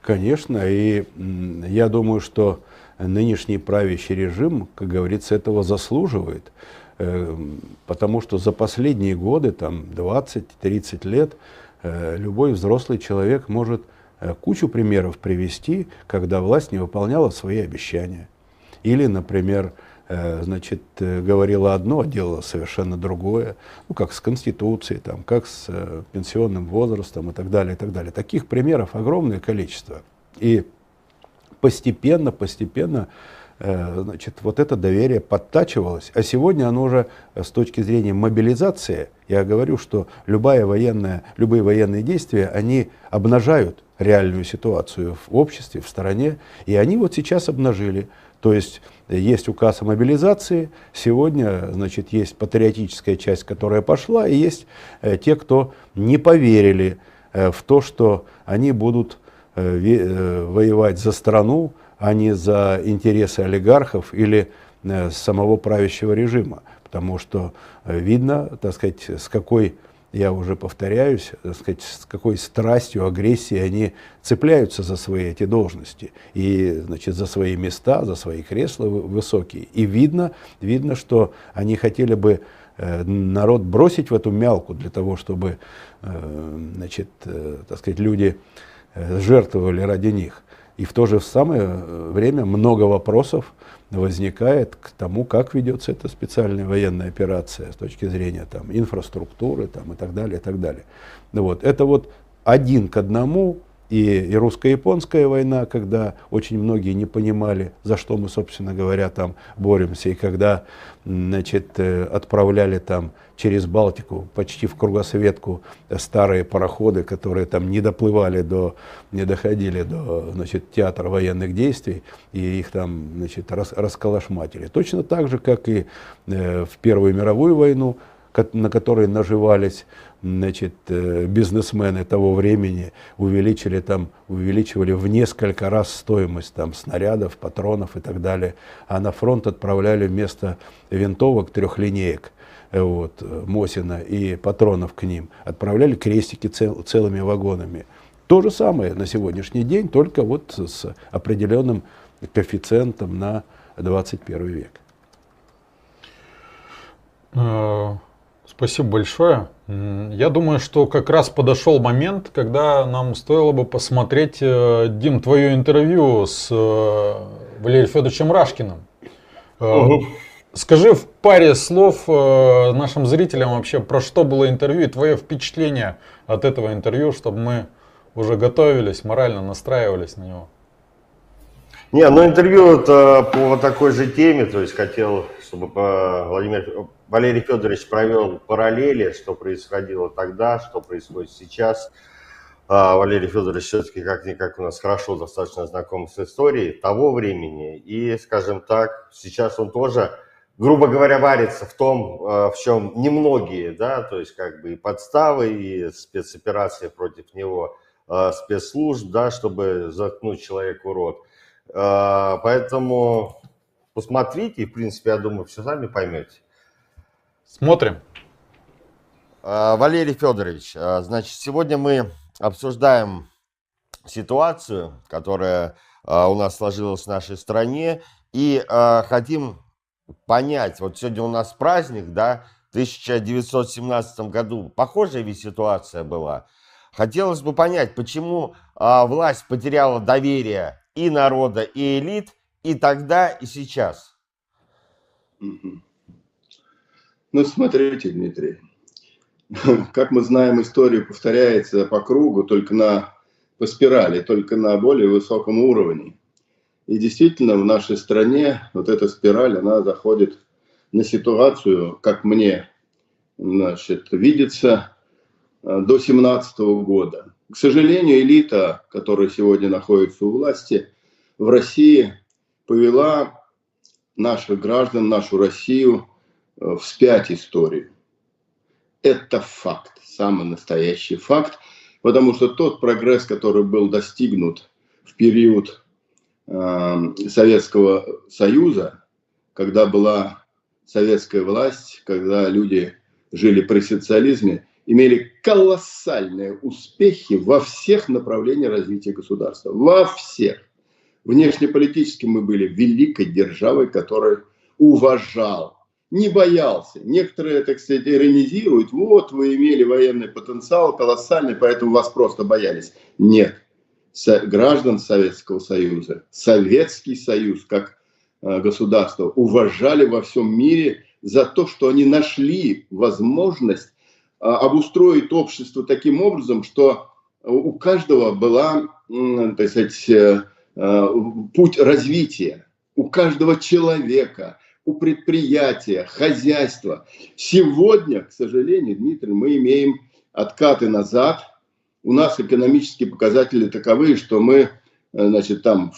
конечно. И я думаю, что нынешний правящий режим, как говорится, этого заслуживает. Потому что за последние годы, там 20-30 лет, любой взрослый человек может кучу примеров привести, когда власть не выполняла свои обещания. Или, например, значит, говорила одно, а делала совершенно другое, ну, как с Конституцией, там, как с пенсионным возрастом и так далее, и так далее. Таких примеров огромное количество. И постепенно, значит, вот это доверие подтачивалось, а сегодня оно уже с точки зрения мобилизации, я говорю, что любые военные действия, они обнажают реальную ситуацию в обществе, в стране, и они вот сейчас обнажили. То есть есть указ о мобилизации, сегодня, значит, есть патриотическая часть, которая пошла, и есть те, кто не поверили в то, что они будут воевать за страну, а не за интересы олигархов или самого правящего режима. Потому что видно, так сказать, с какой, я уже повторяюсь, так сказать, с какой страстью, агрессией они цепляются за свои эти должности. И, значит, за свои места, за свои кресла высокие. И видно, что они хотели бы народ бросить в эту мялку для того, чтобы, значит, так сказать, люди жертвовали ради них. И в то же самое время много вопросов возникает к тому, как ведется эта специальная военная операция с точки зрения там, инфраструктуры там, и так далее, и так далее. Вот. Это вот один к одному, и русско-японская война, когда очень многие не понимали, за что мы, собственно говоря, там боремся, и когда, значит, отправляли там через Балтику почти в кругосветку старые пароходы, которые там не доходили до, значит, театра военных действий, и их там, значит, расколошматили. Точно так же, как и в Первую мировую войну, на которой наживались, значит, бизнесмены того времени, увеличивали в несколько раз стоимость там, снарядов, патронов и так далее, а на фронт отправляли вместо винтовок трехлинеек, вот, Мосина и патронов к ним, отправляли крестики целыми вагонами. То же самое на сегодняшний день, только вот с определенным коэффициентом на 21 век. Спасибо большое. Я думаю, что как раз подошел момент, когда нам стоило бы посмотреть, Дим, твое интервью с Валерием Федоровичем Рашкиным. Мгм. Скажи в паре слов нашим зрителям вообще, про что было интервью и твое впечатление от этого интервью, чтобы мы уже готовились, морально настраивались на него. Не, ну интервью это по такой же теме, то есть хотел, чтобы Валерий Федорович провел параллели, что происходило тогда, что происходит сейчас. Валерий Федорович все-таки как-никак у нас хорошо достаточно знаком с историей того времени. И, скажем так, сейчас он тоже, грубо говоря, варится в том, в чем немногие, да, то есть как бы и подставы, и спецоперации против него, спецслужб, да, чтобы заткнуть человеку рот. Поэтому посмотрите, и, в принципе, я думаю, все сами поймете. Смотрим. Валерий Федорович, значит, сегодня мы обсуждаем ситуацию, которая у нас сложилась в нашей стране, и хотим понять, вот сегодня у нас праздник, да, в 1917 году похожая ведь ситуация была. Хотелось бы понять, почему власть потеряла доверие и народа, и элит, и тогда, и сейчас. Мгм. Ну, смотрите, Дмитрий, как мы знаем, история повторяется по кругу, по спирали, только на более высоком уровне. И действительно, в нашей стране вот эта спираль, она заходит на ситуацию, как мне, значит, видится, до 17 года. К сожалению, элита, которая сегодня находится у власти в России, повела наших граждан, нашу Россию вспять историю. Это факт, самый настоящий факт, потому что тот прогресс, который был достигнут в период Советского Союза, когда была советская власть, когда люди жили при социализме, имели колоссальные успехи во всех направлениях развития государства. Во всех. Внешнеполитически мы были великой державой, которую уважал, не боялся. Некоторые, так сказать, иронизируют. Вот, вы имели военный потенциал колоссальный, поэтому вас просто боялись. Нет. Граждан Советского Союза, Советский Союз как государство уважали во всем мире за то, что они нашли возможность обустроить общество таким образом, что у каждого была, так сказать, путь развития, у каждого человека, у предприятия, хозяйства. Сегодня, к сожалению, Дмитрий, мы имеем откаты назад. У нас экономические показатели таковы, что мы, значит, там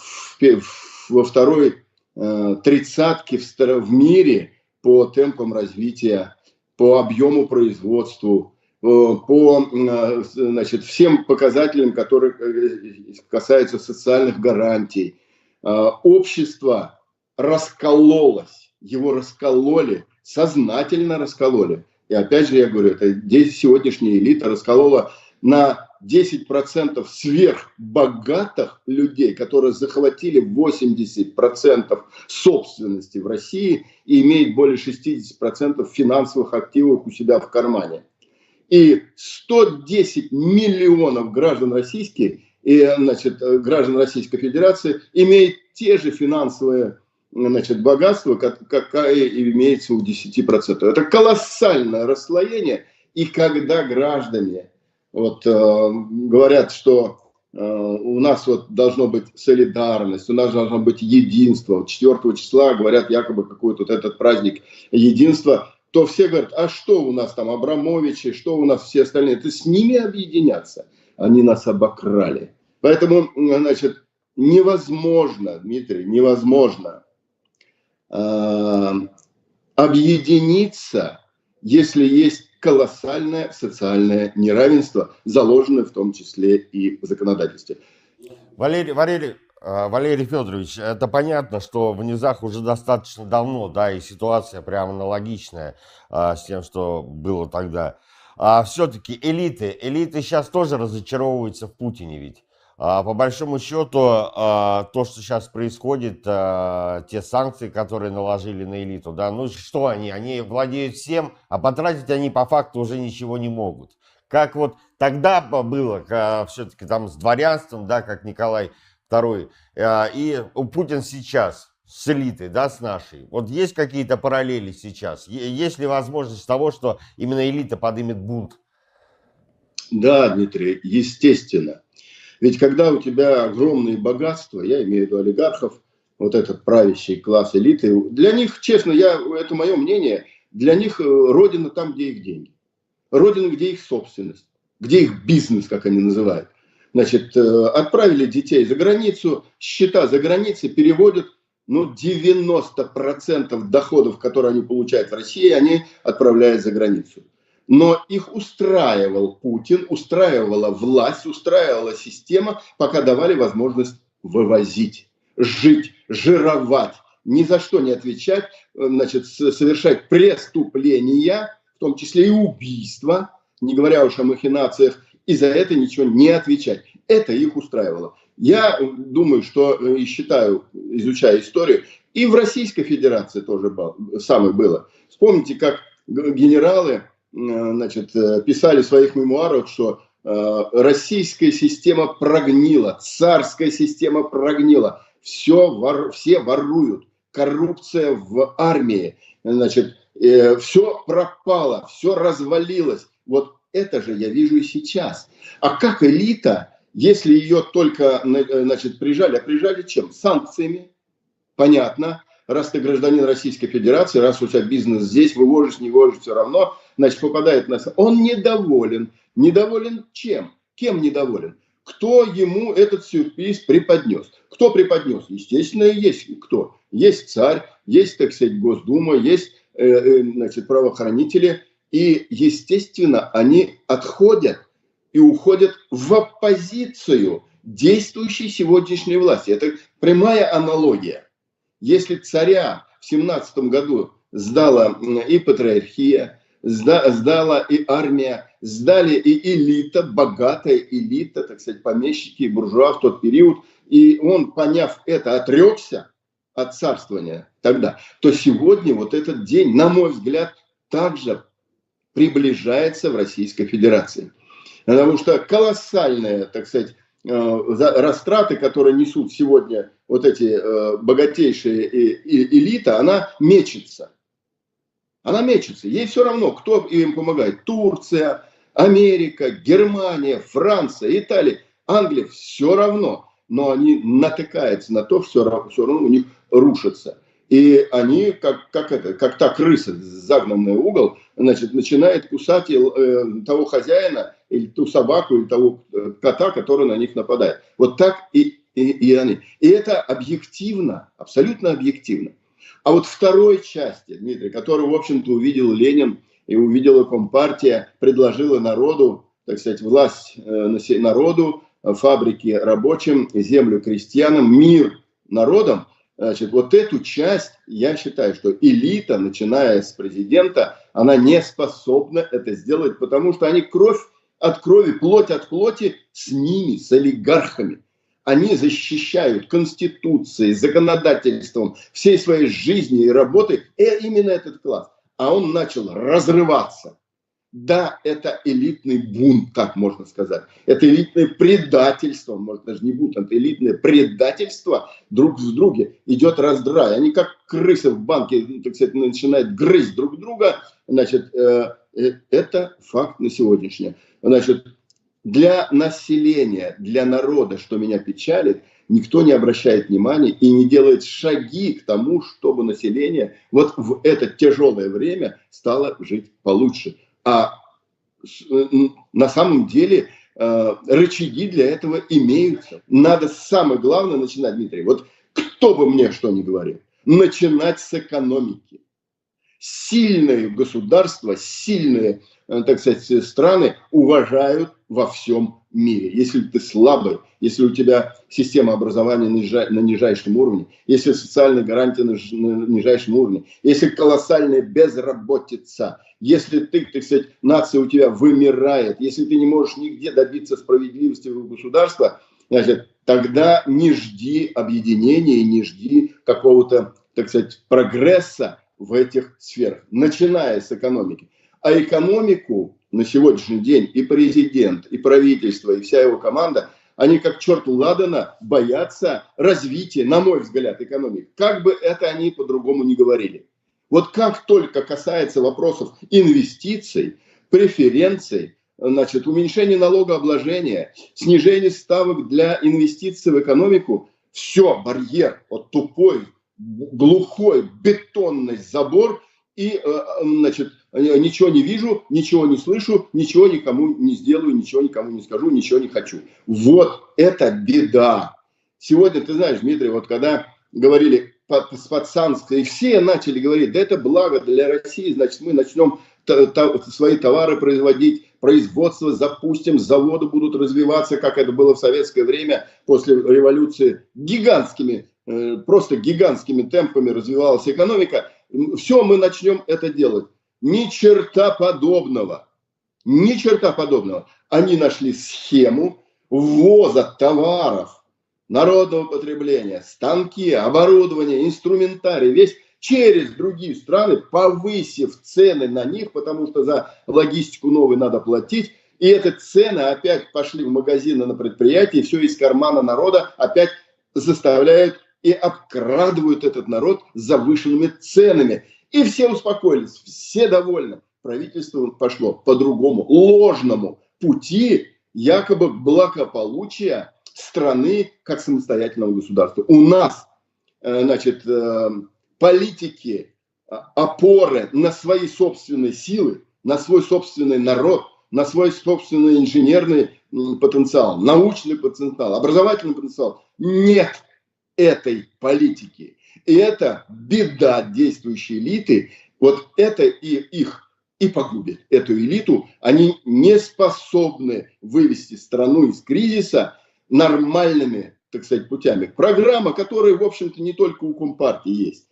во второй тридцатке в мире по темпам развития, по объему производства, по, значит, всем показателям, которые касаются социальных гарантий. Общество раскололось, его раскололи, сознательно раскололи. И опять же я говорю, это сегодняшняя элита расколола на 10% сверхбогатых людей, которые захватили 80% собственности в России и имеют более 60% финансовых активов у себя в кармане. И 110 миллионов граждан российских, значит, граждан Российской Федерации имеют те же финансовые, значит, богатства, какая имеется у 10%. Это колоссальное расслоение. И когда граждане говорят, что у нас должно быть солидарность, у нас должно быть единство. 4 числа говорят якобы какой-то этот праздник единства, то все говорят, а что у нас там Абрамовичи, что у нас все остальные? Это с ними объединяться. Они нас обокрали. Поэтому, значит, невозможно, Дмитрий, невозможно объединиться, если есть колоссальное социальное неравенство, заложенное в том числе и в законодательстве. Валерий Федорович, это понятно, что в низах уже достаточно давно, да, и ситуация прямо аналогичная с тем, что было тогда. А все-таки элиты сейчас тоже разочаровываются в Путине ведь. По большому счету, то, что сейчас происходит, те санкции, которые наложили на элиту, да, ну что они? Они владеют всем, а потратить они по факту уже ничего не могут. Как вот тогда было, все-таки там с дворянством, да, как Николай II, и Путин сейчас с элитой, да, с нашей. Вот есть какие-то параллели сейчас? Есть ли возможность того, что именно элита поднимет бунт? Да, Дмитрий, естественно. Ведь когда у тебя огромные богатства, я имею в виду олигархов, вот этот правящий класс элиты, для них, честно, это мое мнение, для них родина там, где их деньги. Родина, где их собственность, где их бизнес, как они называют. Значит, отправили детей за границу, счета за границей переводят, 90% доходов, которые они получают в России, они отправляют за границу. Но их устраивал Путин, устраивала власть, устраивала система, пока давали возможность вывозить, жить, жировать, ни за что не отвечать, значит, совершать преступления, в том числе и убийства, не говоря уж о махинациях, и за это ничего не отвечать. Это их устраивало. Я думаю, что и считаю, изучая историю, и в Российской Федерации тоже самое было. Вспомните, как генералы, значит, писали в своих мемуарах, что российская система прогнила, царская система прогнила, все воруют, коррупция в армии, значит, все пропало, все развалилось. Вот это же я вижу и сейчас. А как элита, если ее только, значит, прижали, а прижали чем? Санкциями, понятно. Раз ты гражданин Российской Федерации, раз у тебя бизнес здесь, вывозишь, не вывозишь, все равно, значит, попадает на... Он недоволен. Недоволен чем? Кем недоволен? Кто ему этот сюрприз преподнес? Кто преподнес? Естественно, есть кто. Есть царь, есть, так сказать, Госдума, есть, значит, правоохранители. И, естественно, они отходят и уходят в оппозицию действующей сегодняшней власти. Это прямая аналогия. Если царя в 17 году сдала и патриархия, сдала и армия, сдали и элита, богатая элита, так сказать, помещики и буржуа в тот период, и он, поняв это, отрекся от царствования тогда, то сегодня вот этот день, на мой взгляд, также приближается в Российской Федерации. Потому что колоссальная, так сказать, растраты, которые несут сегодня вот эти богатейшие элита, она мечется. Она мечется. Ей все равно, кто им помогает. Турция, Америка, Германия, Франция, Италия, Англия. Все равно. Но они натыкаются на то, все равно у них рушится. И они, как та крыса, загнанная в угол, значит, начинает кусать того хозяина, или ту собаку, или того кота, который на них нападает. Вот так и они. И это объективно, абсолютно объективно. А вот второй части, Дмитрий, которую, в общем-то, увидел Ленин и увидела Компартия, предложила народу, так сказать, власть народу, фабрики рабочим, землю крестьянам, мир народам. Значит, вот эту часть, я считаю, что элита, начиная с президента, она не способна это сделать, потому что они кровь от крови, плоть от плоти с ними, с олигархами. Они защищают Конституцией, законодательством, всей своей жизни и работы именно этот класс. А он начал разрываться. Да, это элитный бунт, так можно сказать. Это элитное предательство, может даже не бунт, это элитное предательство друг в друге. Идет раздрай. Они как крысы в банке, так сказать, начинают грызть друг друга. Значит, это факт на сегодняшний. Значит, для населения, для народа, что меня печалит, никто не обращает внимания и не делает шаги к тому, чтобы население вот в это тяжелое время стало жить получше. А на самом деле рычаги для этого имеются. Надо самое главное начинать, Дмитрий, вот кто бы мне что ни говорил, начинать с экономики. Сильные государства, сильные, так сказать, страны уважают во всем мире. Если ты слабый, если у тебя система образования на нижайшем уровне, если социальные гарантии на нижайшем уровне, если колоссальная безработица, если ты, так сказать, нация у тебя вымирает, если ты не можешь нигде добиться справедливости в государстве, значит, тогда не жди объединения, не жди какого-то, так сказать, прогресса в этих сферах, начиная с экономики. А экономику на сегодняшний день и президент, и правительство, и вся его команда, они как черт ладана боятся развития, на мой взгляд, экономики. Как бы это они по-другому не говорили. Вот как только касается вопросов инвестиций, преференций, значит, уменьшения налогообложения, снижения ставок для инвестиций в экономику, все, барьер, вот тупой, глухой, бетонный забор, и, значит, ничего не вижу, ничего не слышу, ничего никому не сделаю, ничего никому не скажу, ничего не хочу. Вот это беда. Сегодня, ты знаешь, Дмитрий, вот когда говорили пацанское, и все начали говорить, да это благо для России, значит, мы начнем свои товары производить, производство запустим, заводы будут развиваться, как это было в советское время, после революции, гигантскими, просто гигантскими темпами развивалась экономика. Все, мы начнем это делать. Ни черта подобного. Ни черта подобного. Они нашли схему ввоза товаров народного потребления, станки, оборудование, инструментарий, весь через другие страны, повысив цены на них, потому что за логистику новую надо платить. И эти цены опять пошли в магазины, на предприятия, и все из кармана народа опять заставляют и обкрадывают этот народ завышенными ценами. И все успокоились, все довольны. Правительство пошло по другому, ложному пути якобы благополучия страны как самостоятельного государства. У нас, значит, политики, опоры на свои собственные силы, на свой собственный народ, на свой собственный инженерный потенциал, научный потенциал, образовательный потенциал. Нет этой политики. И это беда действующей элиты. Вот это и их и погубит. Эту элиту. Они не способны вывести страну из кризиса нормальными, так сказать, путями. Программа, которая, в общем-то, не только у Компартии есть.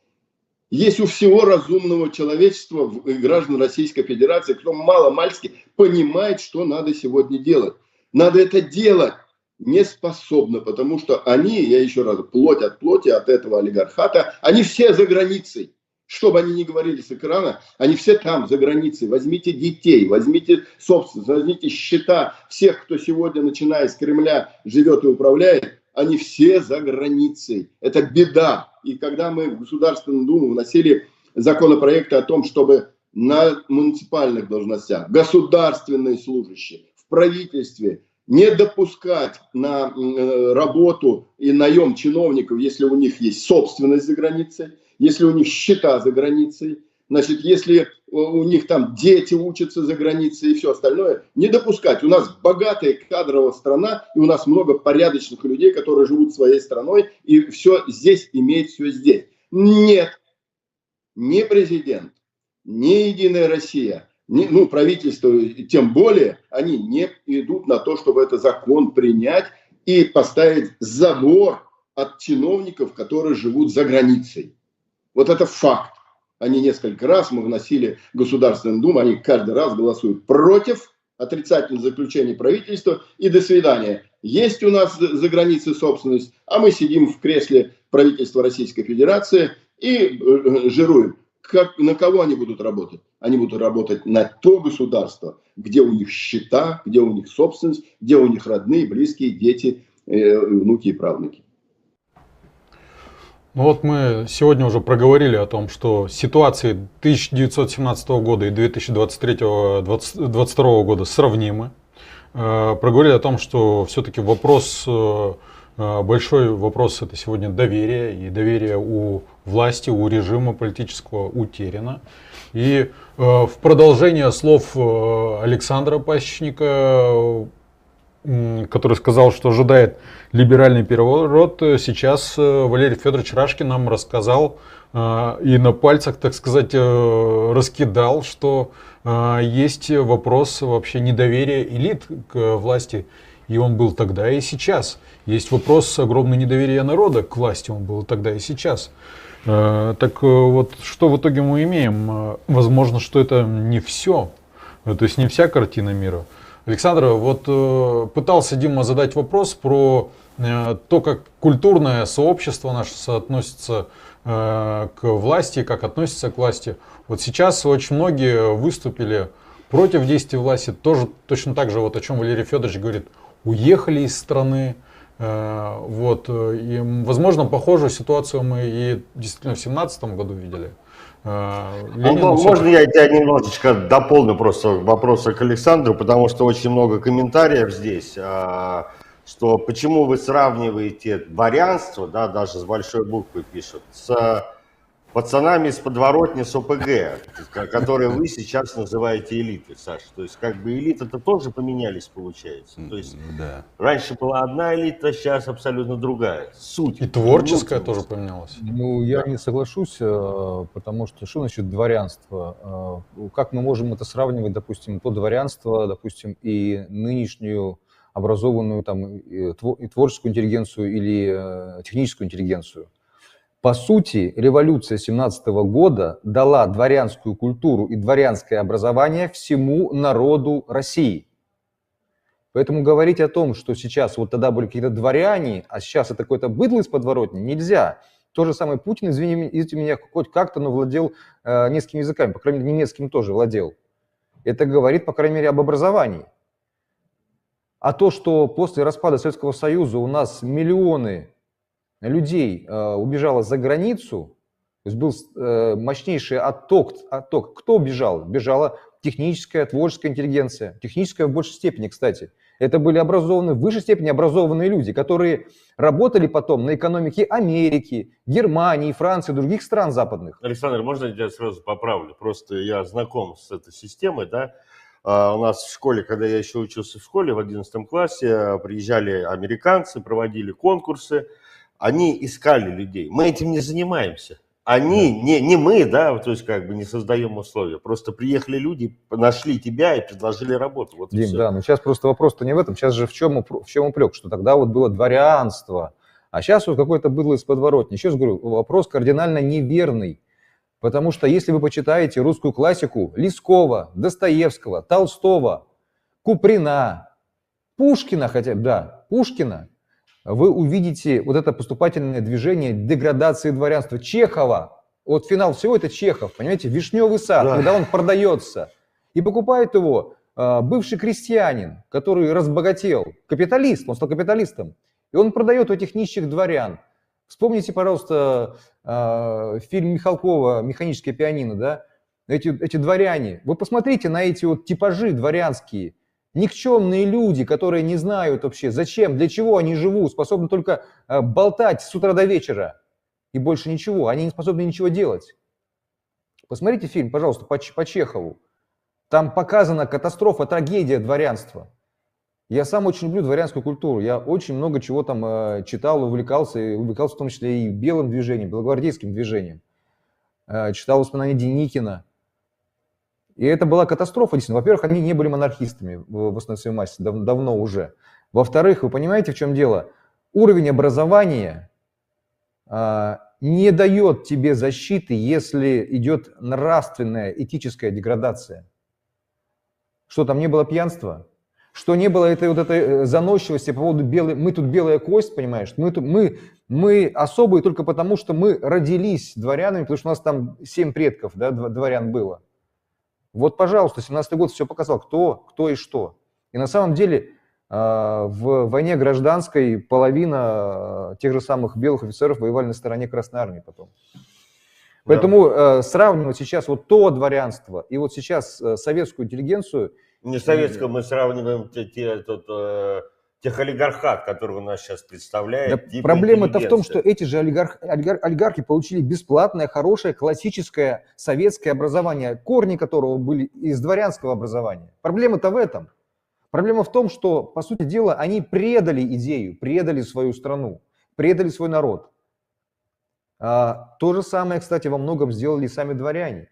Есть у всего разумного человечества, граждан Российской Федерации, кто мало-мальски понимает, что надо сегодня делать. Надо это делать. Не способны, потому что они, я еще раз, плоть от плоти, от этого олигархата, они все за границей. Что бы они ни говорили с экрана, они все там, за границей. Возьмите детей, возьмите собственность, возьмите счета всех, кто сегодня, начиная с Кремля, живет и управляет, они все за границей. Это беда. И когда мы в Государственную Думу вносили законопроекты о том, чтобы на муниципальных должностях государственные служащие в правительстве не допускать на работу и наем чиновников, если у них есть собственность за границей, если у них счета за границей, значит, если у них там дети учатся за границей и все остальное, не допускать. У нас богатая кадровая страна, и у нас много порядочных людей, которые живут своей страной, и все здесь имеет все здесь. Нет, ни президент, ни Единая Россия, ну, правительство, тем более, они не идут на то, чтобы этот закон принять и поставить забор от чиновников, которые живут за границей. Вот это факт. Они несколько раз, мы вносили в Государственную Думу, они каждый раз голосуют против отрицательного заключения правительства и до свидания. Есть у нас за границей собственность, а мы сидим в кресле правительства Российской Федерации и жируем. На кого они будут работать? Они будут работать на то государство, где у них счета, где у них собственность, где у них родные, близкие, дети, внуки и правнуки. Ну вот мы сегодня уже проговорили о том, что ситуации 1917 года и 2023-2022 года сравнимы. Проговорили о том, что все-таки вопрос, большой вопрос это сегодня доверие. И доверие у власти, у режима политического утеряно. И в продолжение слов Александра Пасечника, который сказал, что ожидает либеральный переворот, сейчас Валерий Федорович Рашкин нам рассказал и на пальцах, так сказать, раскидал, что есть вопрос вообще недоверия элит к власти, и он был тогда и сейчас. Есть вопрос огромного недоверия народа к власти, он был тогда и сейчас. Так вот, что в итоге мы имеем? Возможно, что это не все, то есть не вся картина мира. Александр, вот пытался Дима задать вопрос про то, как культурное сообщество наше соотносится к власти, как относится к власти. Вот сейчас очень многие выступили против действий власти, тоже точно так же, вот о чем Валерий Федорович говорит, уехали из страны. Вот, и, возможно, похожую ситуацию мы и действительно в 2017 году видели. Можно я тебя немножечко дополню просто вопросы к Александру, потому что очень много комментариев здесь, что почему вы сравниваете дворянство, да, даже с большой буквы пишут, с пацанами из подворотни с ОПГ, которые вы сейчас называете элитой, Саша. То есть как бы элиты-то тоже поменялись, получается. То есть раньше была одна элита, сейчас абсолютно другая. Суть. И творческая тоже поменялась. Ну, я не соглашусь, потому что значит дворянство? Как мы можем это сравнивать, допустим, то дворянство, допустим, и нынешнюю образованную там и творческую интеллигенцию или техническую интеллигенцию? По сути, революция 17 года дала дворянскую культуру и дворянское образование всему народу России. Поэтому говорить о том, что сейчас вот тогда были какие-то дворяне, а сейчас это какой-то быдло из подворотни, нельзя. То же самое Путин, извините меня, хоть как-то, но владел несколькими языками, по крайней мере, немецким тоже владел. Это говорит, по крайней мере, об образовании. А то, что после распада Советского Союза у нас миллионы людей убежало за границу, то есть был мощнейший отток. Кто убежал? Бежала техническая, творческая интеллигенция. Техническая в большей степени, кстати. Это были образованные, в высшей степени образованные люди, которые работали потом на экономике Америки, Германии, Франции, других стран западных. Александр, можно я тебя сразу поправлю? Просто я знаком с этой системой, да. У нас в школе, когда я еще учился в школе, в 11 классе, приезжали американцы, проводили конкурсы. Они искали людей. Мы этим не занимаемся. Они, не мы, да, то есть как бы не создаем условия. Просто приехали люди, нашли тебя и предложили работу. Вот Дим, да, но сейчас просто вопрос-то не в этом. Сейчас же в чем упрек? Что тогда вот было дворянство, а сейчас вот какое-то было из подворотни. Еще раз говорю, вопрос кардинально неверный. Потому что если вы почитаете русскую классику Лескова, Достоевского, Толстого, Куприна, Пушкина, хотя бы, да, Пушкина, вы увидите вот это поступательное движение деградации дворянства. Чехова, вот финал всего это Чехов, понимаете, «Вишневый сад», да. Когда он продается, и покупает его бывший крестьянин, который разбогател, капиталист, он стал капиталистом, и он продает этих нищих дворян. Вспомните, пожалуйста, фильм Михалкова «Механическое пианино», да, эти дворяне. Вы посмотрите на эти вот типажи дворянские. Никчемные люди, которые не знают вообще, зачем, для чего они живут, способны только болтать с утра до вечера и больше ничего. Они не способны ничего делать. Посмотрите фильм, пожалуйста, по Чехову. Там показана катастрофа, трагедия дворянства. Я сам очень люблю дворянскую культуру. Я очень много чего там читал, увлекался в том числе и белым движением, белогвардейским движением. Читал воспоминания Деникина. И это была катастрофа, действительно. Во-первых, они не были монархистами в основной своей массе, давно уже. Во-вторых, вы понимаете, в чем дело? Уровень образования не дает тебе защиты, если идет нравственная, этическая деградация. Что там не было пьянства? Что не было этой заносчивости по поводу белой... Мы тут белая кость, понимаешь? Мы особые только потому, что мы родились дворянами, потому что у нас там 7 предков, да, дворян было. Вот, пожалуйста, 17-й год все показал, кто и что. И на самом деле в войне гражданской половина тех же самых белых офицеров воевали на стороне Красной Армии потом. Поэтому сравнивать сейчас вот то дворянство и вот сейчас советскую интеллигенцию... Не советскую, мы сравниваем тех олигархат, которые у нас сейчас представляют. Да, проблема-то в том, что эти же олигархи получили бесплатное, хорошее, классическое советское образование, корни которого были из дворянского образования. Проблема-то в этом. Проблема в том, что, по сути дела, они предали идею, предали свою страну, предали свой народ. То же самое, кстати, во многом сделали и сами дворяне.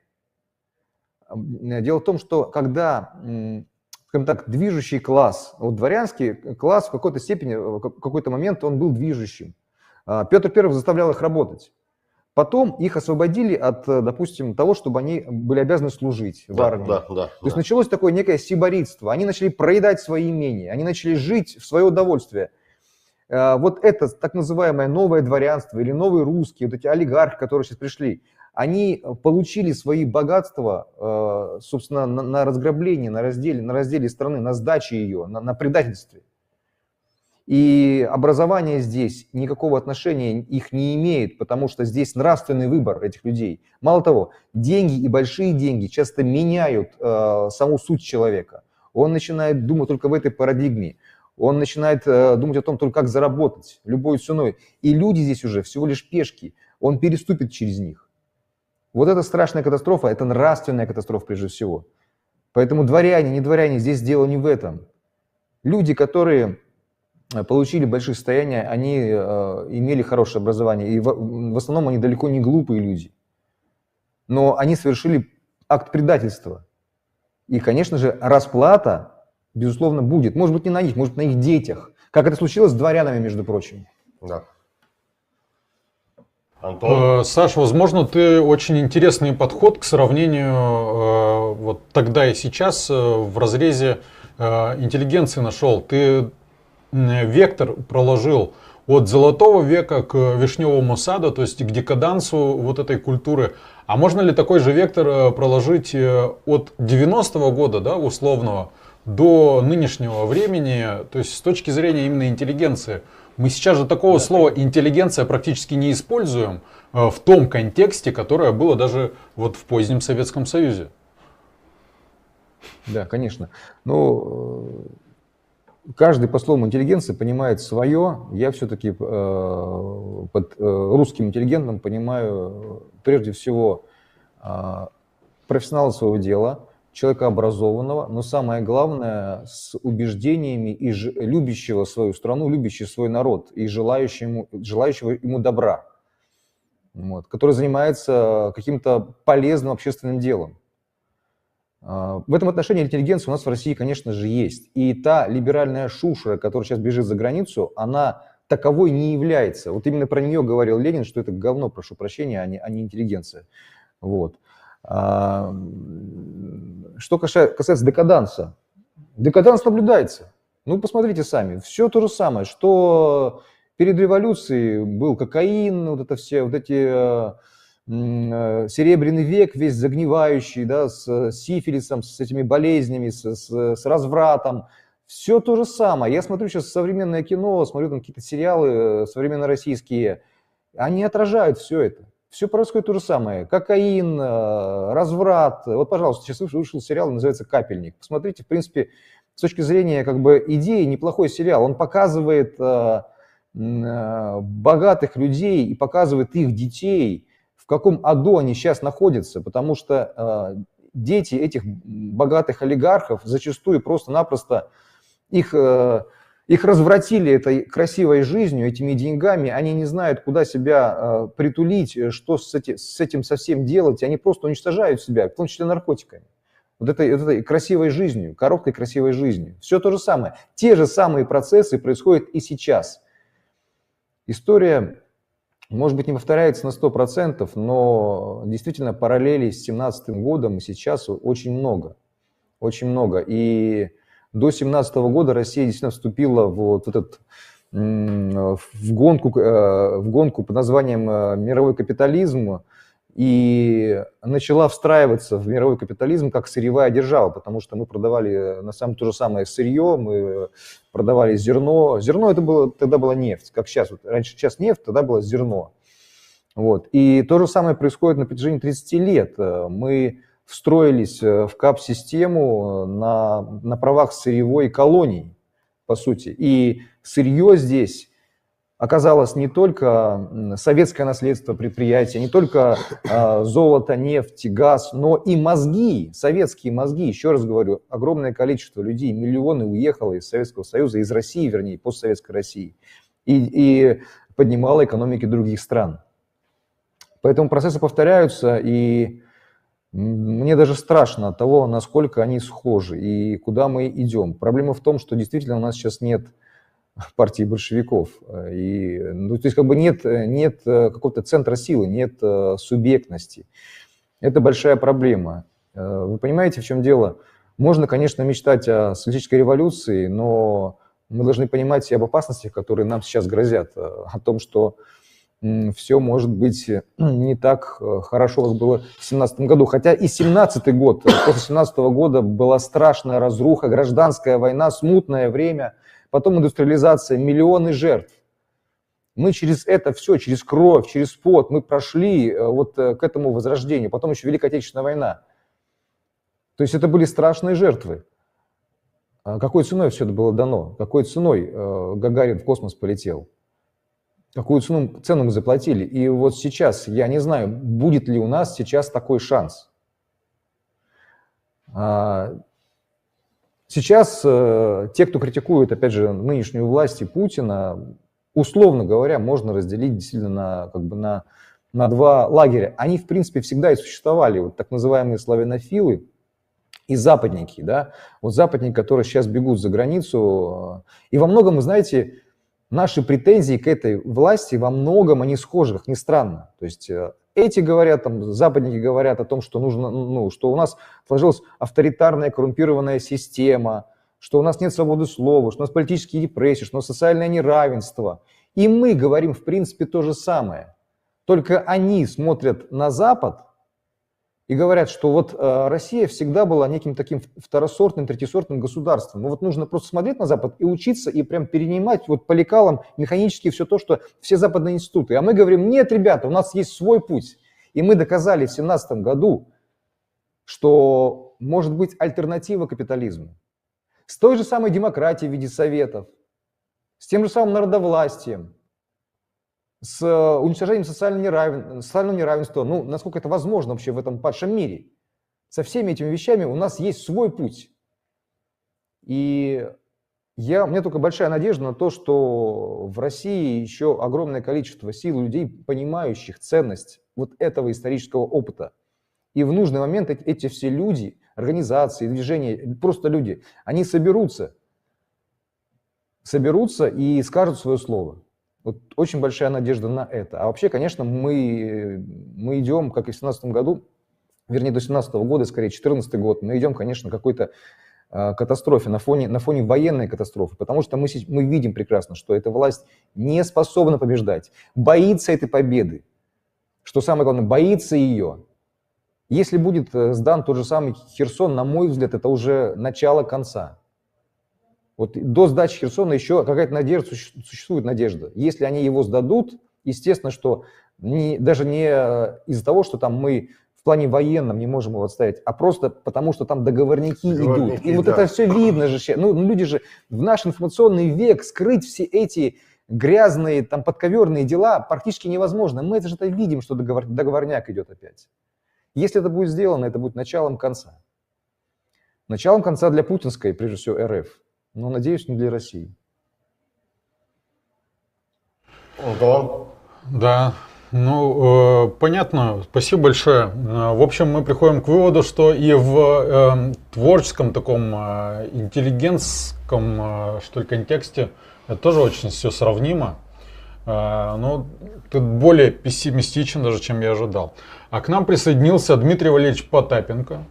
Дело в том, что когда, скажем так, движущий класс, вот дворянский класс в какой-то степени, в какой-то момент он был движущим. Петр I заставлял их работать. Потом их освободили от, допустим, того, чтобы они были обязаны служить в армии. То есть началось такое некое сиборитство. Они начали проедать свои имения, они начали жить в свое удовольствие. Вот это так называемое новое дворянство или новые русские, вот эти олигархи, которые сейчас пришли, они получили свои богатства, собственно, на разграблении, на разделе страны, на сдаче ее, на предательстве. И образование здесь никакого отношения их не имеет, потому что здесь нравственный выбор этих людей. Мало того, деньги и большие деньги часто меняют саму суть человека. Он начинает думать только в этой парадигме. Он начинает думать о том, только как заработать любой ценой. И люди здесь уже всего лишь пешки. Он переступит через них. Вот это страшная катастрофа, это нравственная катастрофа прежде всего. Поэтому дворяне, не дворяне, здесь дело не в этом. Люди, которые получили большие состояния, они имели хорошее образование. И в основном они далеко не глупые люди. Но они совершили акт предательства. И, конечно же, расплата, безусловно, будет. Может быть, не на них, может, на их детях. Как это случилось с дворянами, между прочим. Да. Антон? Саш, возможно, ты очень интересный подход к сравнению вот тогда и сейчас в разрезе интеллигенции нашел. Ты вектор проложил от золотого века к вишневому саду, то есть к декадансу вот этой культуры. А можно ли такой же вектор проложить от 90-го года, да, условного, до нынешнего времени, то есть с точки зрения именно интеллигенции? Мы сейчас же такого слова интеллигенция практически не используем в том контексте, которое было даже вот в позднем Советском Союзе. Да, конечно. Но каждый по слову интеллигенции понимает свое. Я все-таки под русским интеллигентом понимаю прежде всего профессионала своего дела, человека образованного, но самое главное с убеждениями и любящего свою страну, любящего свой народ и желающего ему добра, вот, который занимается каким-то полезным общественным делом. В этом отношении интеллигенция у нас в России, конечно же, есть. И та либеральная шушера, которая сейчас бежит за границу, она таковой не является. Вот именно про нее говорил Ленин, что это говно, прошу прощения, а не интеллигенция. Вот. Что касается декаданса. Декаданс наблюдается. Ну, посмотрите сами. Все то же самое, что перед революцией был кокаин, вот это все, вот эти серебряный век весь загнивающий, да, с сифилисом, с этими болезнями, с развратом. Все то же самое. Я смотрю сейчас современное кино, смотрю там какие-то сериалы современно российские. Они отражают все это. Все происходит то же самое. Кокаин, разврат. Вот, пожалуйста, сейчас вышел сериал, называется «Капельник». Посмотрите, в принципе, с точки зрения как бы идеи, неплохой сериал. Он показывает богатых людей и показывает их детей, в каком аду они сейчас находятся, потому что дети этих богатых олигархов зачастую просто-напросто их развратили этой красивой жизнью, этими деньгами, они не знают, куда себя притулить, что с этим совсем делать, они просто уничтожают себя, в том числе наркотиками. Вот этой красивой жизнью, короткой красивой жизнью. Все то же самое. Те же самые процессы происходят и сейчас. История, может быть, не повторяется на 100%, но действительно параллелей с 2017 годом и сейчас очень много. Очень много. И до 2017 года Россия действительно вступила в гонку под названием мировой капитализм и начала встраиваться в мировой капитализм как сырьевая держава, потому что мы продавали на самом то же самое сырье, мы продавали зерно. Зерно тогда была нефть, как сейчас. Вот раньше сейчас нефть, тогда было зерно. Вот. И то же самое происходит на протяжении 30 лет. Мы встроились в КАП-систему на правах сырьевой колонии, по сути. И сырье здесь оказалось не только советское наследство предприятия, не только золото, нефть, газ, но и мозги, советские мозги. Еще раз говорю, огромное количество людей, миллионы уехало из Советского Союза, из России, вернее, постсоветской России, и поднимало экономики других стран. Поэтому процессы повторяются, и мне даже страшно от того, насколько они схожи и куда мы идем. Проблема в том, что действительно у нас сейчас нет партии большевиков. И, ну, то есть как бы нет какого-то центра силы, нет субъектности. Это большая проблема. Вы понимаете, в чем дело? Можно, конечно, мечтать о социалистической революции, но мы должны понимать и об опасностях, которые нам сейчас грозят, о том, что все может быть не так хорошо, как было в 2017 году. Хотя и 2017 год, после 2017 года была страшная разруха, гражданская война, смутное время, потом индустриализация, миллионы жертв. Мы через это все, через кровь, через пот, мы прошли вот к этому возрождению. Потом еще Великая Отечественная война. То есть это были страшные жертвы. Какой ценой все это было дано? Какой ценой Гагарин в космос полетел? Какую цену мы заплатили? И вот сейчас, я не знаю, будет ли у нас сейчас такой шанс. Сейчас те, кто критикует, опять же, нынешнюю власть и Путина, условно говоря, можно разделить действительно на два лагеря. Они, в принципе, всегда и существовали, вот так называемые славянофилы и западники. Да? Вот западники, которые сейчас бегут за границу. И во многом, вы знаете, наши претензии к этой власти во многом они схожи, как ни странно. То есть эти говорят, там, западники говорят о том, что нужно, что у нас сложилась авторитарная коррумпированная система, что у нас нет свободы слова, что у нас политические репрессии, что у нас социальное неравенство. И мы говорим, в принципе, то же самое. Только они смотрят на Запад и говорят, что вот Россия всегда была неким таким второсортным, третьесортным государством. Ну вот нужно просто смотреть на Запад и учиться, и прям перенимать вот по лекалам механически все то, что все западные институты. А мы говорим, нет, ребята, у нас есть свой путь. И мы доказали в 2017 году, что может быть альтернатива капитализму. С той же самой демократией в виде советов, с тем же самым народовластием, с уничтожением социального неравенства, ну, насколько это возможно вообще в этом падшем мире. Со всеми этими вещами у нас есть свой путь. И у меня только большая надежда на то, что в России еще огромное количество сил людей, понимающих ценность вот этого исторического опыта. И в нужный момент эти все люди, организации, движения, просто люди, они соберутся и скажут свое слово. Вот очень большая надежда на это. А вообще, конечно, мы идем, как и в 2017 году, вернее, до 2017 года, скорее, 2014 год, мы идем, конечно, к какой-то катастрофе, на фоне военной катастрофы, потому что мы видим прекрасно, что эта власть не способна побеждать, боится этой победы, что самое главное, боится ее. Если будет сдан тот же самый Херсон, на мой взгляд, это уже начало конца. Вот до сдачи Херсона еще какая-то надежда, существует надежда. Если они его сдадут, естественно, что даже не из-за того, что там мы в плане военном не можем его отставить, а просто потому, что там договорники идут. И вот это все видно же. Ну, люди же в наш информационный век скрыть все эти грязные, там, подковерные дела практически невозможно. Мы это видим, что договорняк идет опять. Если это будет сделано, это будет началом конца. Началом конца для путинской, прежде всего, РФ. Но, надеюсь, не для России. Да, ну, понятно, спасибо большое. В общем, мы приходим к выводу, что и в творческом таком, интеллигентском, что ли, контексте это тоже очень все сравнимо. Но тут более пессимистичен даже, чем я ожидал. А к нам присоединился Дмитрий Валерьевич Потапенко,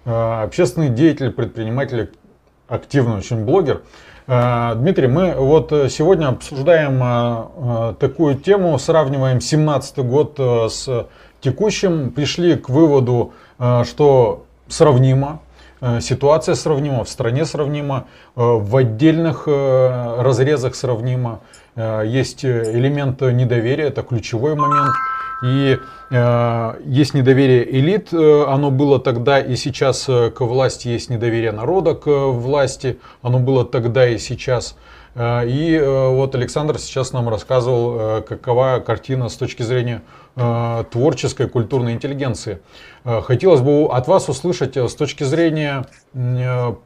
общественный деятель, предприниматель, активный очень блогер. Дмитрий, мы вот сегодня обсуждаем такую тему, сравниваем 2017 год с текущим, пришли к выводу, что сравнимо, ситуация сравнима, в стране сравнима, в отдельных разрезах сравнима, есть элемент недоверия, это ключевой момент. И есть недоверие элит, оно было тогда и сейчас к власти, есть недоверие народа к власти, оно было тогда и сейчас. И вот Александр сейчас нам рассказывал, какова картина с точки зрения творческой, культурной интеллигенции. Хотелось бы от вас услышать с точки зрения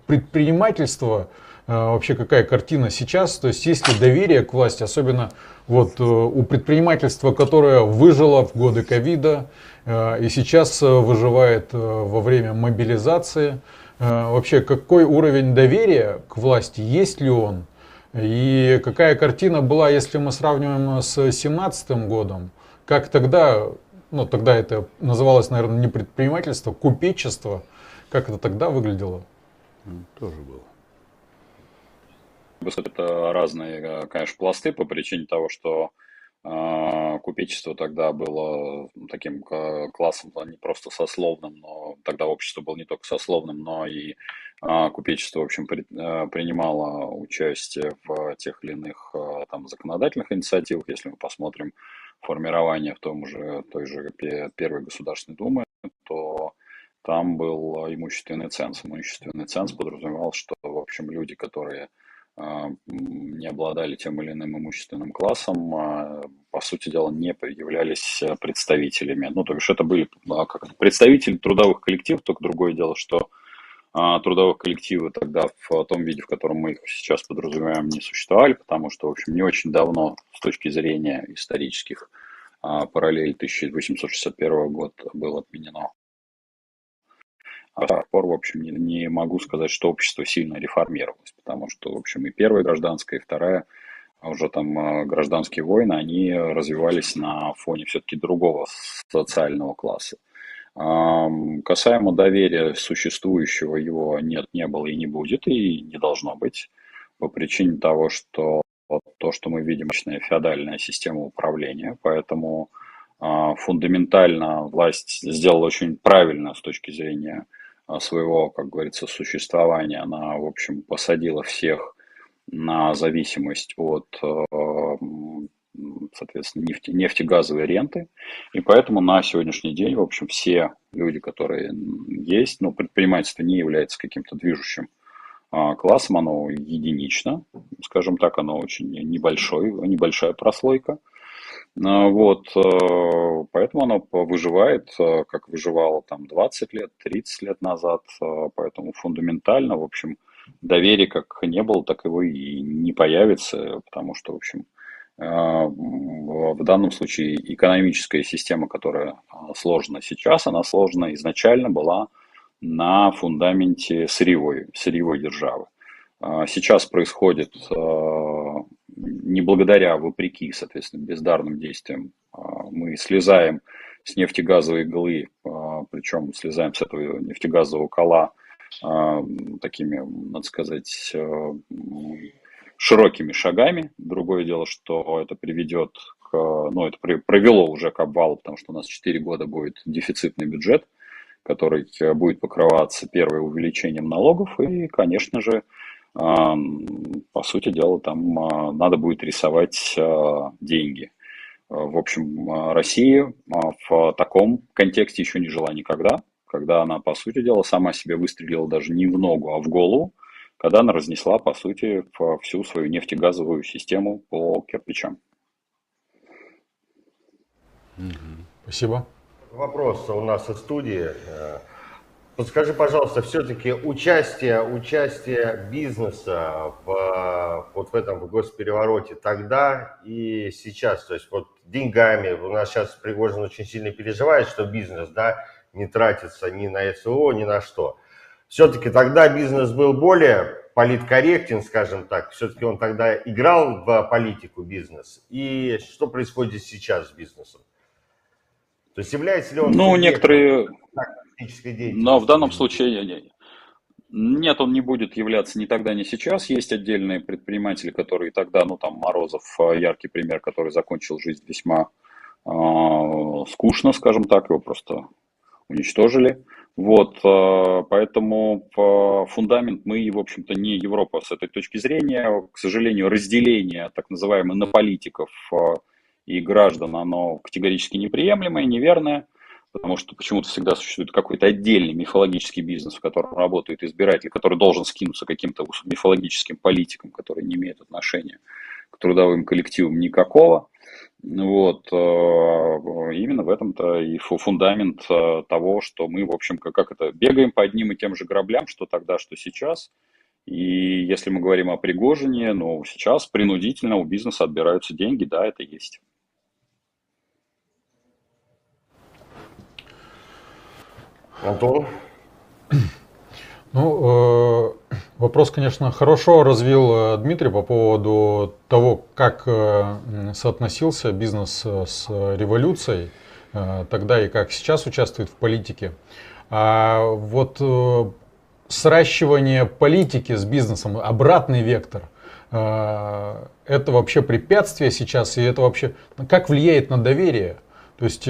предпринимательства, вообще какая картина сейчас, то есть есть ли доверие к власти, особенно вот у предпринимательства, которое выжило в годы ковида и сейчас выживает во время мобилизации. Вообще какой уровень доверия к власти, есть ли он? И какая картина была, если мы сравниваем с 17 годом, как тогда, ну тогда это называлось, наверное, не предпринимательство, купечество, как это тогда выглядело? Тоже было. Это разные, конечно, пласты по причине того, что купечество тогда было таким классом, не просто сословным, но тогда общество было не только сословным, но и купечество, в общем, принимало участие в тех или иных там законодательных инициативах. Если мы посмотрим формирование в той же Первой Государственной Думы, то там был имущественный ценз. Имущественный ценз подразумевал, что, в общем, люди, которые не обладали тем или иным имущественным классом, по сути дела, не являлись представителями. Ну, то есть это были как представители трудовых коллективов, только другое дело, что трудовых коллективов тогда в том виде, в котором мы их сейчас подразумеваем, не существовали, потому что, в общем, не очень давно с точки зрения исторических параллелей 1861 года было отменено. А до сих пор, в общем, не могу сказать, что общество сильно реформировалось, потому что, в общем, и первая гражданская, и вторая, уже там гражданские войны, они развивались на фоне все-таки другого социального класса. Касаемо доверия существующего, его нет, не было и не будет, и не должно быть, по причине того, что то, что мы видим, это феодальная система управления, поэтому фундаментально власть сделала очень правильно с точки зрения своего, как говорится, существования. Она, в общем, посадила всех на зависимость от, соответственно, нефтегазовой ренты. И поэтому на сегодняшний день, в общем, все люди, которые есть, ну, предпринимательство не является каким-то движущим классом, оно единично, скажем так, оно очень небольшая прослойка. Вот, поэтому оно выживает, как выживало там 20 лет, 30 лет назад, поэтому фундаментально, в общем, доверия как не было, так его и не появится, потому что, в общем, в данном случае экономическая система, которая сложена сейчас, она сложена изначально была на фундаменте сырьевой державы. Сейчас происходит не благодаря, вопреки, соответственно, бездарным действиям. Мы слезаем с нефтегазовой иглы, причем слезаем с этого нефтегазового кола такими, надо сказать, широкими шагами. Другое дело, что это приведет ну, это привело уже к обвалу, потому что у нас 4 года будет дефицитный бюджет, который будет покрываться первым увеличением налогов и, конечно же, по сути дела, там надо будет рисовать деньги. В общем, Россия в таком контексте еще не жила никогда, когда она, по сути дела, сама себе выстрелила даже не в ногу, а в голову, когда она разнесла, по сути, всю свою нефтегазовую систему по кирпичам. Спасибо. Вопрос у нас из студии. Подскажи, пожалуйста, все-таки участие бизнеса вот в этом госперевороте тогда и сейчас, то есть вот деньгами, у нас сейчас Пригожин очень сильно переживает, что бизнес, да, не тратится ни на СВО, ни на что. Все-таки тогда бизнес был более политкорректен, скажем так, все-таки он тогда играл в политику бизнес. И что происходит сейчас с бизнесом? То есть является ли он некоторые, деятельности? но в данном случае нет, он не будет являться ни тогда, ни сейчас. Есть отдельные предприниматели, которые тогда, ну там Морозов, яркий пример, который закончил жизнь весьма скучно, скажем так, его просто уничтожили. Вот, поэтому фундамент мы, в общем-то, не Европа с этой точки зрения. К сожалению, разделение так называемое на политиков и граждан, оно категорически неприемлемое, неверное, потому что почему-то всегда существует какой-то отдельный мифологический бизнес, в котором работает избиратель, который должен скинуться каким-то мифологическим политикам, которые не имеют отношения к трудовым коллективам никакого. Вот, именно в этом-то и фундамент того, что мы, в общем, как это, бегаем по одним и тем же граблям, что тогда, что сейчас. И если мы говорим о Пригожине, ну, сейчас принудительно у бизнеса отбираются деньги, да, это есть. Антон? Ну, вопрос, конечно, хорошо развил Дмитрий по поводу того, как соотносился бизнес с революцией тогда и как сейчас участвует в политике. А вот сращивание политики с бизнесом, обратный вектор, это вообще препятствие сейчас, и это вообще как влияет на доверие? То есть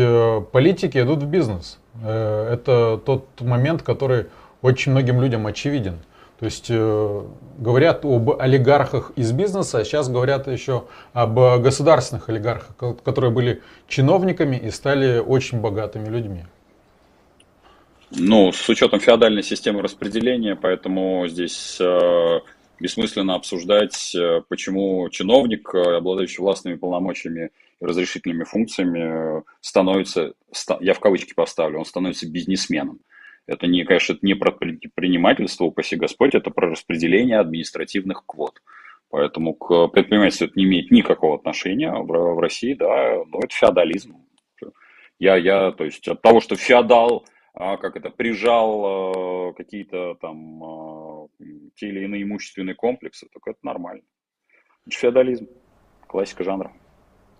политики идут в бизнес. Это тот момент, который очень многим людям очевиден. То есть говорят об олигархах из бизнеса, а сейчас говорят еще об государственных олигархах, которые были чиновниками и стали очень богатыми людьми. Ну, с учетом феодальной системы распределения, поэтому здесь бессмысленно обсуждать, почему чиновник, обладающий властными полномочиями и разрешительными функциями, становится, я в кавычки поставлю, он становится бизнесменом. Это не, конечно, это не про предпринимательство, упаси Господь, это про распределение административных квот. Поэтому к предпринимательству это не имеет никакого отношения в России, да, но это феодализм. То есть от того, что феодал, прижал какие-то там те или иные имущественные комплексы, так это нормально. Это феодализм, классика жанра.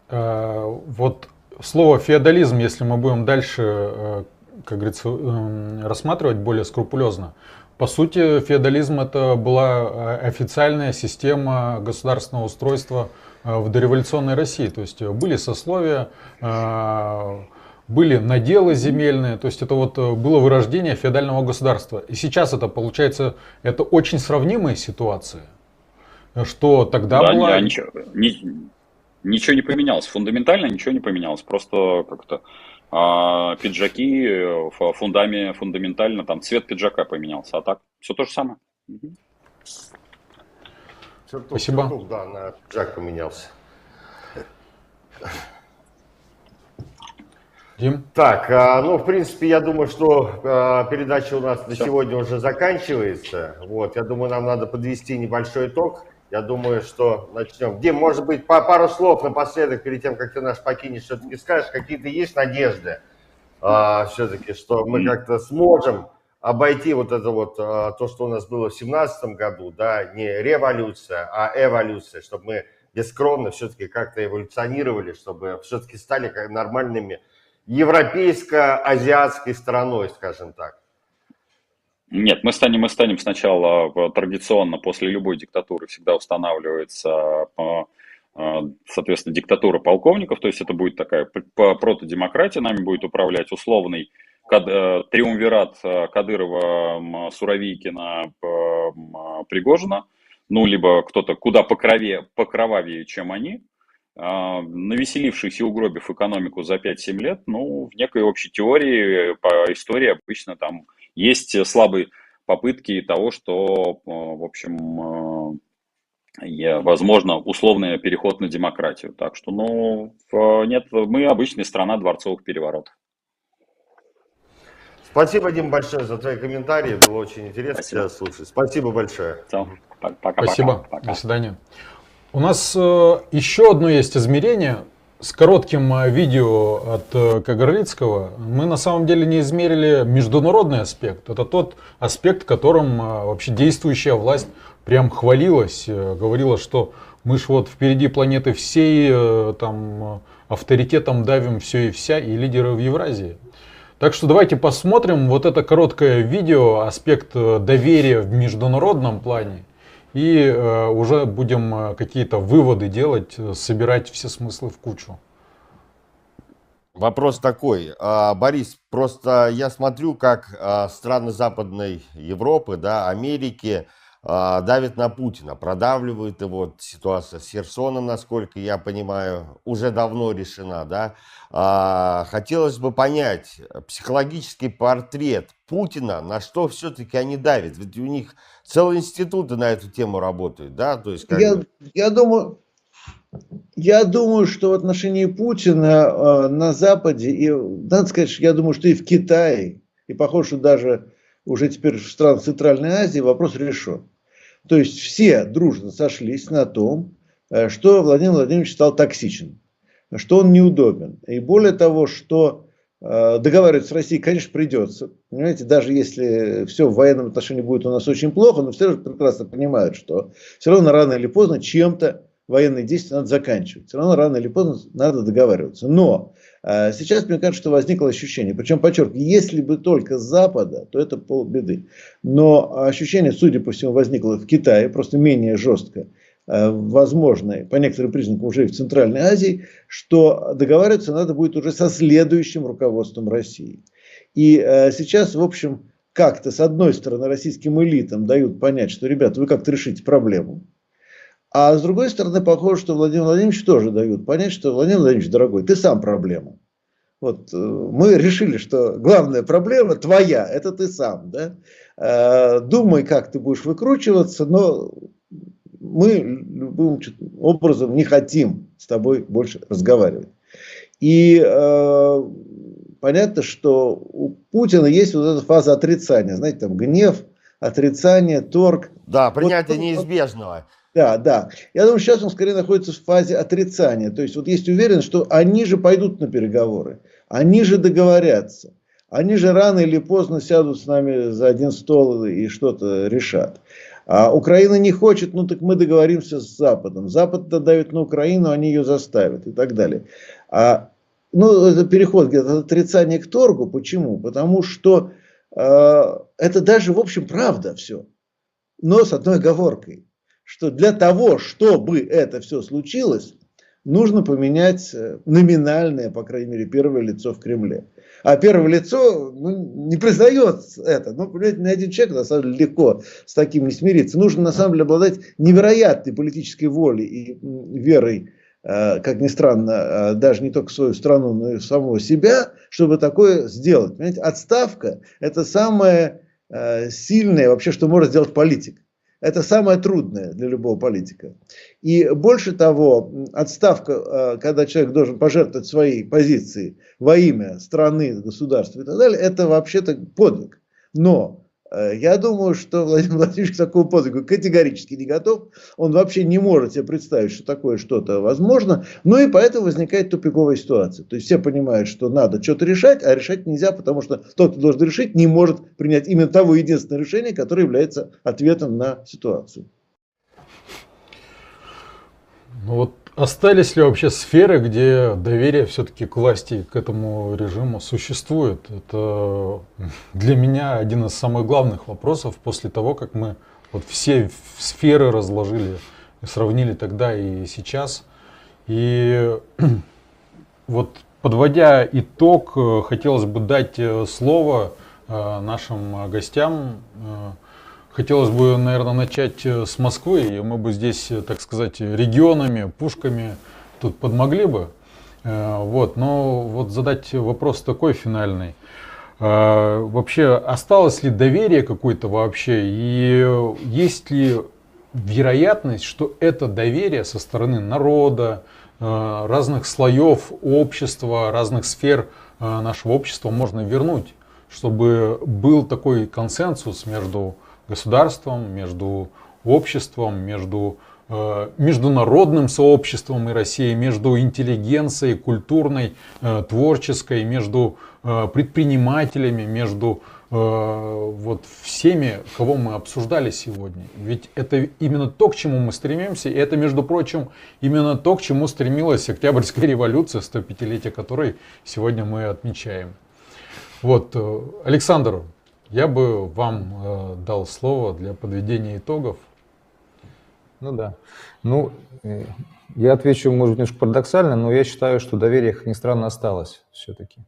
Вот слово феодализм, если мы будем дальше, как говорится, рассматривать более скрупулезно, по сути, феодализм это была официальная система государственного устройства в дореволюционной России. То есть были сословия, были наделы земельные, то есть это вот было вырождение феодального государства. И сейчас это получается, это очень сравнимые ситуации, что тогда Да, была... ничего не поменялось, фундаментально ничего не поменялось, просто как-то пиджаки, фундаментально, там цвет пиджака поменялся, а так все то же самое. Спасибо. Да, на пиджак поменялся. Дим? Так, ну, в принципе, я думаю, что передача у нас на сегодня уже заканчивается. Вот, я думаю, нам надо подвести небольшой итог. Я думаю, что начнем. Дим, может быть, пару слов напоследок, перед тем, как ты нас покинешь, все-таки скажешь, какие-то есть надежды, все-таки, что мы как-то сможем обойти вот это вот, то, что у нас было в 2017 году, да, не революция, а эволюция, чтобы мы бескровно все-таки как-то эволюционировали, чтобы все-таки стали как нормальными европейско-азиатской страной, скажем так. Нет, мы станем сначала традиционно, после любой диктатуры всегда устанавливается, соответственно, диктатура полковников, то есть это будет такая протодемократия, нами будет управлять условный триумвират Кадырова, Суровикина, Пригожина, ну, либо кто-то куда покровавее, чем они, навеселившись и угробив экономику за 5-7 лет, ну, в некой общей теории, по истории обычно там есть слабые попытки того, что, в общем, возможно, условный переход на демократию. Так что, ну, нет, мы обычная страна дворцовых переворотов. Спасибо, Дим, большое за твои комментарии. Было очень интересно тебя слушать. Спасибо большое. Пока. Спасибо. До свидания. У нас еще одно есть измерение. С коротким видео от Кагарлицкого мы на самом деле не измерили международный аспект. Это тот аспект, которым вообще действующая власть прям хвалилась. Говорила, что мы ж вот впереди планеты всей, там авторитетом давим все и вся, и лидеры в Евразии. Так что давайте посмотрим вот это короткое видео, аспект доверия в международном плане. И уже будем какие-то выводы делать, собирать все смыслы в кучу. Вопрос такой, Борис, просто я смотрю, как страны Западной Европы, да, Америки давят на Путина, продавливают его. Ситуация с Херсоном, насколько я понимаю, уже давно решена, да. Хотелось бы понять психологический портрет Путина, на что все-таки они давят, ведь у них целые институты на эту тему работают, да, то есть Я думаю, что в отношении Путина на Западе, и надо сказать, что я думаю, что и в Китае, и похоже, что даже уже теперь в странах Центральной Азии вопрос решен. То есть все дружно сошлись на том, что Владимир Владимирович стал токсичен, что он неудобен. И более того, что договариваться с Россией, конечно, придется. Понимаете, даже если все в военном отношении будет у нас очень плохо, но все равно прекрасно понимают, что все равно рано или поздно чем-то военные действия надо заканчивать. Все равно рано или поздно надо договариваться. Но сейчас, мне кажется, что возникло ощущение, причем, подчеркиваю, если бы только с Запада, то это полбеды. Но ощущение, судя по всему, возникло в Китае, просто менее жестко, возможно, по некоторым признакам уже и в Центральной Азии, что договариваться надо будет уже со следующим руководством России. И сейчас, в общем, как-то с одной стороны российским элитам дают понять, что, ребята, вы как-то решите проблему. А с другой стороны, похоже, что Владимир Владимирович тоже дают понять, что, Владимир Владимирович, дорогой, ты сам проблема. Вот мы решили, что главная проблема твоя, это ты сам. Да? Думай, как ты будешь выкручиваться, но мы любым образом не хотим с тобой больше разговаривать. И понятно, что у Путина есть вот эта фаза отрицания. Знаете, там гнев, отрицание, торг. Да, принятие вот, неизбежного. Да, да. Я думаю, сейчас он скорее находится в фазе отрицания. То есть, вот есть уверенность, что они же пойдут на переговоры, они же договорятся, они же рано или поздно сядут с нами за один стол и что-то решат. А Украина не хочет, ну так мы договоримся с Западом. Запад давит на Украину, они ее заставят и так далее. Ну, это переход от отрицания к торгу. Почему? Потому что это даже, в общем, правда все. Но с одной оговоркой, что для того, чтобы это все случилось, нужно поменять номинальное, по крайней мере, первое лицо в Кремле. А первое лицо не признает это. Ну, понимаете, ни один человек, на самом деле, легко с таким не смириться. Нужно, на самом деле, обладать невероятной политической волей и верой, как ни странно, даже не только в свою страну, но и в самого себя, чтобы такое сделать. Понимаете, отставка – это самое сильное вообще, что может сделать политик. Это самое трудное для любого политика. И больше того, отставка, когда человек должен пожертвовать своей позицией во имя страны, государства и так далее, это вообще-то подвиг. Но я думаю, что Владимир Владимирович к такому подвигу категорически не готов. Он вообще не может себе представить, что такое что-то возможно. Ну и поэтому возникает тупиковая ситуация. То есть все понимают, что надо что-то решать, а решать нельзя, потому что тот, кто должен решить, не может принять именно того единственного решения, которое является ответом на ситуацию. Ну вот остались ли вообще сферы, где доверие все-таки к власти, к этому режиму существует? Это для меня один из самых главных вопросов после того, как мы вот все сферы разложили, сравнили тогда и сейчас. И вот подводя итог, хотелось бы дать слово нашим гостям. Хотелось бы, наверное, начать с Москвы, и мы бы здесь, так сказать, регионами, пушками тут подмогли бы. Вот, но вот задать вопрос такой финальный. Вообще, осталось ли доверие какое-то вообще, и есть ли вероятность, что это доверие со стороны народа, разных слоев общества, разных сфер нашего общества можно вернуть, чтобы был такой консенсус между государством, между обществом, между международным сообществом и Россией, между интеллигенцией, культурной, творческой, между предпринимателями, между вот всеми, кого мы обсуждали сегодня. Ведь это именно то, к чему мы стремимся, и это, между прочим, именно то, к чему стремилась Октябрьская революция, 105-летие которой сегодня мы отмечаем. Вот, Александр, я бы вам дал слово для подведения итогов. Ну да. Ну, я отвечу, может быть, немножко парадоксально, но я считаю, что доверие, как ни странно, осталось все-таки.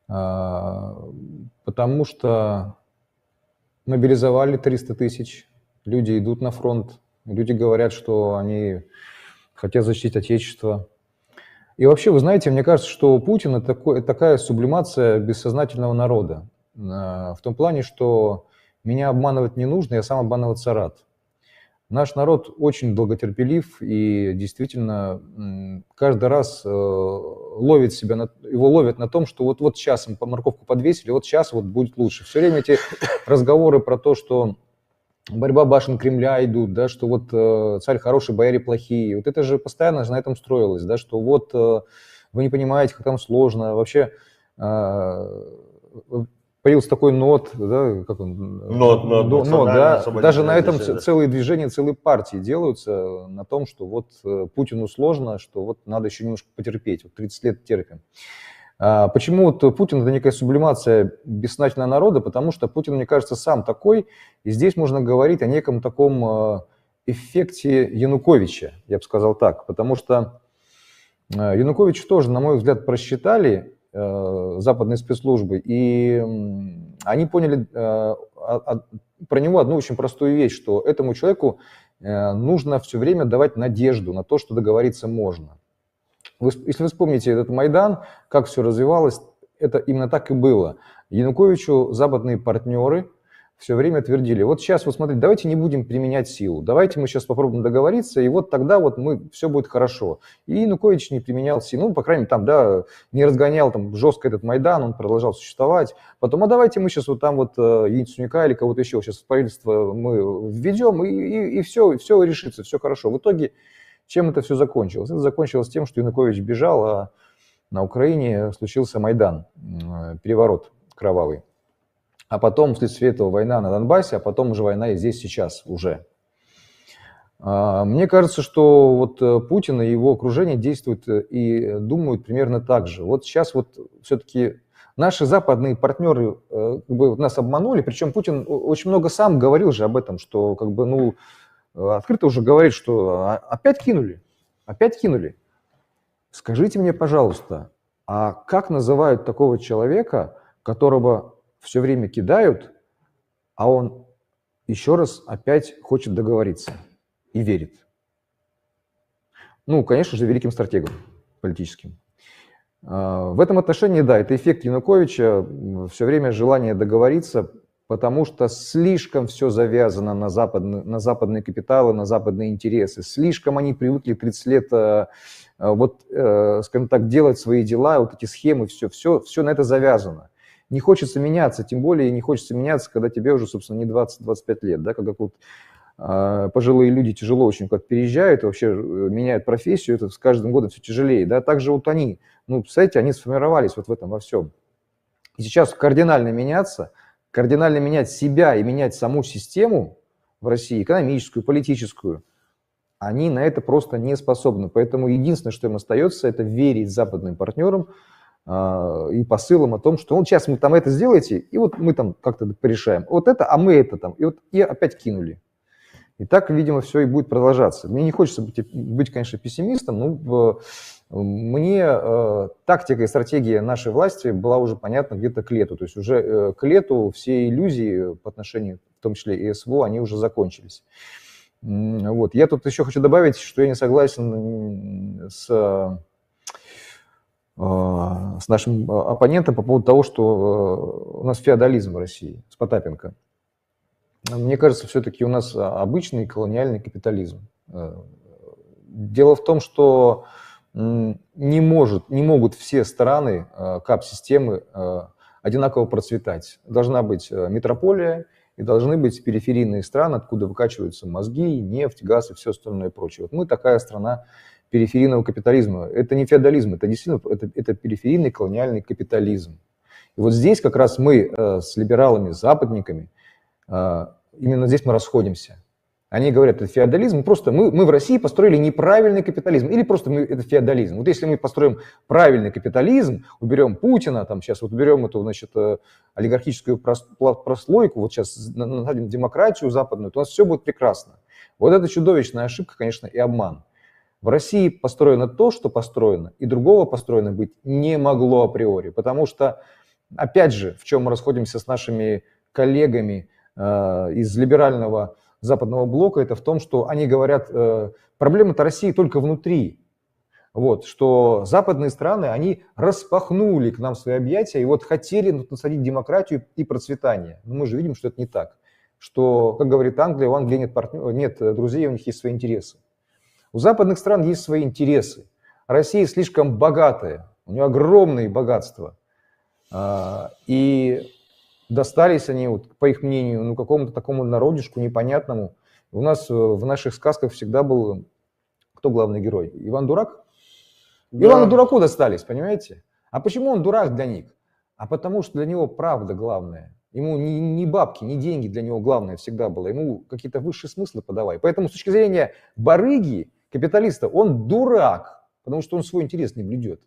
Потому что мобилизовали 300 тысяч, люди идут на фронт, люди говорят, что они хотят защитить Отечество. И вообще, вы знаете, мне кажется, что Путин – это такая сублимация бессознательного народа. В том плане, что меня обманывать не нужно, я сам обманываться рад. Наш народ очень долготерпелив и действительно каждый раз ловит себя, его ловят на том, что вот сейчас им морковку подвесили, вот сейчас вот будет лучше. Все время эти разговоры про то, что борьба башен Кремля идут, да, что вот царь хороший, бояре плохие. Вот это же постоянно на этом строилось, да, что вот вы не понимаете, как там сложно. Вообще появился такой НОТ, да, как он? НОТ, да, даже на этом целые движения, целые партии делаются на том, что вот Путину сложно, что вот надо еще немножко потерпеть, вот 30 лет терпим. Почему вот Путин – это некая сублимация бессознательного народа? Потому что Путин, мне кажется, сам такой, и здесь можно говорить о неком таком эффекте Януковича, я бы сказал так, потому что Янукович тоже, на мой взгляд, просчитали западные спецслужбы, и они поняли про него одну очень простую вещь, что этому человеку нужно все время давать надежду на то, что договориться можно. Если вы вспомните этот Майдан, как все развивалось, это именно так и было. Януковичу западные партнеры все время твердили, вот сейчас, вот смотрите, давайте не будем применять силу, давайте мы сейчас попробуем договориться, и вот тогда вот все будет хорошо. И Янукович не применял силу, ну, по крайней мере, там, да, не разгонял там жестко этот Майдан, он продолжал существовать. Потом, давайте мы сейчас вот там вот Еницу Цунька или кого-то еще сейчас в правительство мы введем, и все решится, все хорошо. В итоге, чем это все закончилось? Это закончилось тем, что Янукович бежал, а на Украине случился Майдан, переворот кровавый. А потом, вследствие этого, война на Донбассе, а потом уже война и здесь сейчас уже. Мне кажется, что вот Путин и его окружение действуют и думают примерно так же. Вот сейчас вот все-таки наши западные партнеры как бы нас обманули, причем Путин очень много сам говорил же об этом, что как бы, ну, открыто уже говорит, что опять кинули. Скажите мне, пожалуйста, а как называют такого человека, которого все время кидают, а он еще раз опять хочет договориться и верит? Ну, конечно же, великим стратегом политическим. В этом отношении, да, это эффект Януковича, все время желание договориться, потому что слишком все завязано на западные капиталы, на западные интересы. Слишком они привыкли 30 лет, скажем так, делать свои дела, вот эти схемы, все на это завязано. Не хочется меняться, тем более не хочется меняться, когда тебе уже, собственно, не 20-25 лет, да, когда вот пожилые люди тяжело очень как переезжают, вообще меняют профессию, это с каждым годом все тяжелее, да, также вот они, ну, представляете, они сформировались вот в этом во всем. И сейчас кардинально меняться, кардинально менять себя и менять саму систему в России, экономическую, политическую, они на это просто не способны. Поэтому единственное, что им остается, это верить западным партнерам и посылам о том, что вот сейчас мы там это сделаете, и вот мы там как-то порешаем. Вот это, а мы это там. И опять кинули. И так, видимо, все и будет продолжаться. Мне не хочется быть, конечно, пессимистом, но мне тактика и стратегия нашей власти была уже понятна где-то к лету. То есть уже к лету все иллюзии по отношению, в том числе и СВО, они уже закончились. Вот. Я тут еще хочу добавить, что я не согласен с нашим оппонентом по поводу того, что у нас феодализм в России, с Потапенко. Мне кажется, все-таки у нас обычный колониальный капитализм. Дело в том, что не могут все страны КАП-системы одинаково процветать. Должна быть метрополия и должны быть периферийные страны, откуда выкачиваются мозги, нефть, газ и все остальное прочее. Вот мы такая страна периферийного капитализма. Это не феодализм, это действительно это периферийный колониальный капитализм. И вот здесь как раз мы с либералами, с западниками, именно здесь мы расходимся. Они говорят, это феодализм, просто мы в России построили неправильный капитализм, или просто это феодализм. Вот если мы построим правильный капитализм, уберем Путина, там сейчас вот уберем эту, значит, олигархическую прослойку, вот сейчас насадим демократию западную, то у нас все будет прекрасно. Вот это чудовищная ошибка, конечно, и обман. В России построено то, что построено, и другого построено быть не могло априори, потому что, опять же, в чем мы расходимся с нашими коллегами из либерального западного блока, это в том, что они говорят, проблема-то России только внутри, вот, что западные страны, они распахнули к нам свои объятия и вот хотели насадить демократию и процветание. Но мы же видим, что это не так, что, как говорит Англия, у Англии нет друзей, у них есть свои интересы. У западных стран есть свои интересы. Россия слишком богатая, у нее огромные богатства. И достались они, вот, по их мнению, ну, какому-то такому народишку непонятному. У нас в наших сказках всегда был, кто главный герой? Иван Дурак? Да. Ивану Дураку достались, понимаете? А почему он дурак для них? а потому что для него правда главное. Ему не бабки, не деньги для него главное всегда было. Ему какие-то высшие смыслы подавай. Поэтому с точки зрения барыги, капиталиста, он дурак, потому что он свой интерес не блюдет.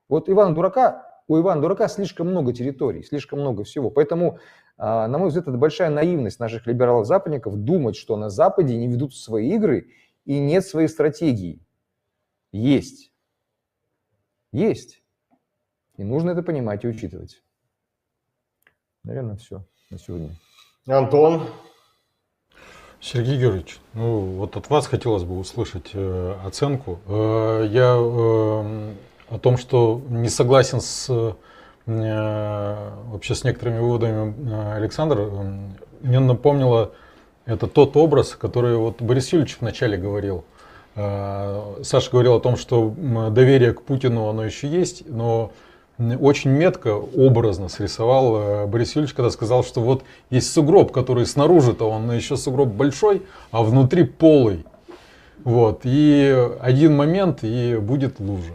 Вот у Ивана Дурака слишком много территорий, слишком много всего. Поэтому, на мой взгляд, это большая наивность наших либералов-западников думать, что на Западе не ведут свои игры и нет своей стратегии. Есть. Есть. И нужно это понимать и учитывать. Наверное, все на сегодня. Антон? Сергей Георгиевич, ну вот от вас хотелось бы услышать оценку. Я о том, что не согласен вообще с некоторыми выводами Александра, мне напомнило это тот образ, который вот Борис Юрьевич вначале говорил. Саша говорил о том, что доверие к Путину оно еще есть, но очень метко, образно срисовал Борис Юрьевич, когда сказал, что вот есть сугроб, который снаружи-то он еще сугроб большой, а внутри полый. Вот. И один момент, и будет лужа.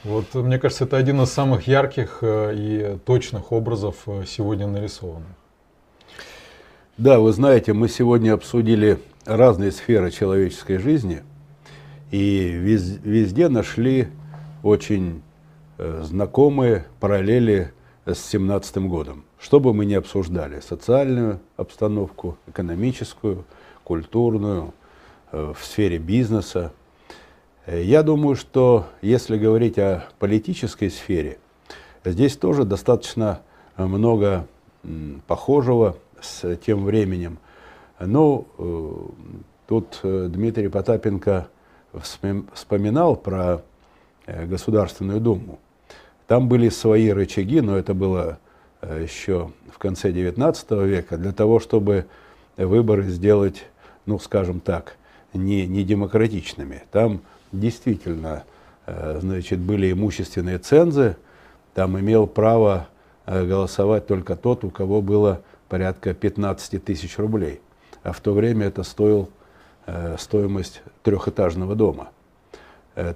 Вот, мне кажется, это один из самых ярких и точных образов сегодня нарисованных. Да, вы знаете, мы сегодня обсудили разные сферы человеческой жизни и везде нашли очень знакомые параллели с 2017 годом. Что бы мы ни обсуждали, социальную обстановку, экономическую, культурную, в сфере бизнеса. Я думаю, что если говорить о политической сфере, здесь тоже достаточно много похожего с тем временем. Ну, тут Дмитрий Потапенко вспоминал про Государственную Думу. Там были свои рычаги, но это было еще в конце XIX века, для того, чтобы выборы сделать, ну, скажем так, не демократичными. Там действительно, значит, были имущественные цензы, там имел право голосовать только тот, у кого было порядка 15 тысяч рублей. А в то время это стоил стоимость трехэтажного дома.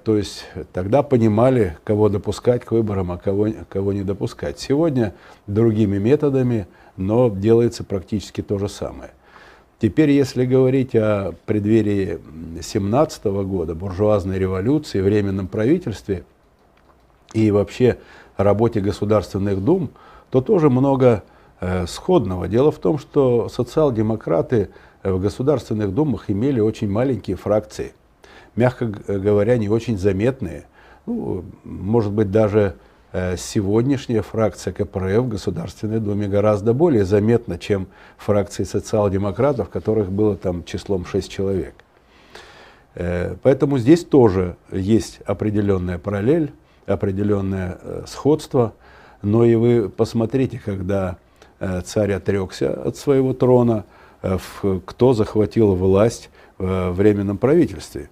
То есть тогда понимали, кого допускать к выборам, а кого не допускать. Сегодня другими методами, но делается практически то же самое. Теперь, если говорить о преддверии 2017 года, буржуазной революции, временном правительстве и вообще работе государственных дум, то тоже много сходного. Дело в том, что социал-демократы в государственных думах имели очень маленькие фракции, мягко говоря, не очень заметные. Ну, может быть, даже сегодняшняя фракция КПРФ в Государственной Думе гораздо более заметна, чем фракции социал-демократов, которых было там числом 6 человек. Поэтому здесь тоже есть определенная параллель, определенное сходство. Но и вы посмотрите, когда царь отрекся от своего трона, кто захватил власть в Временном правительстве.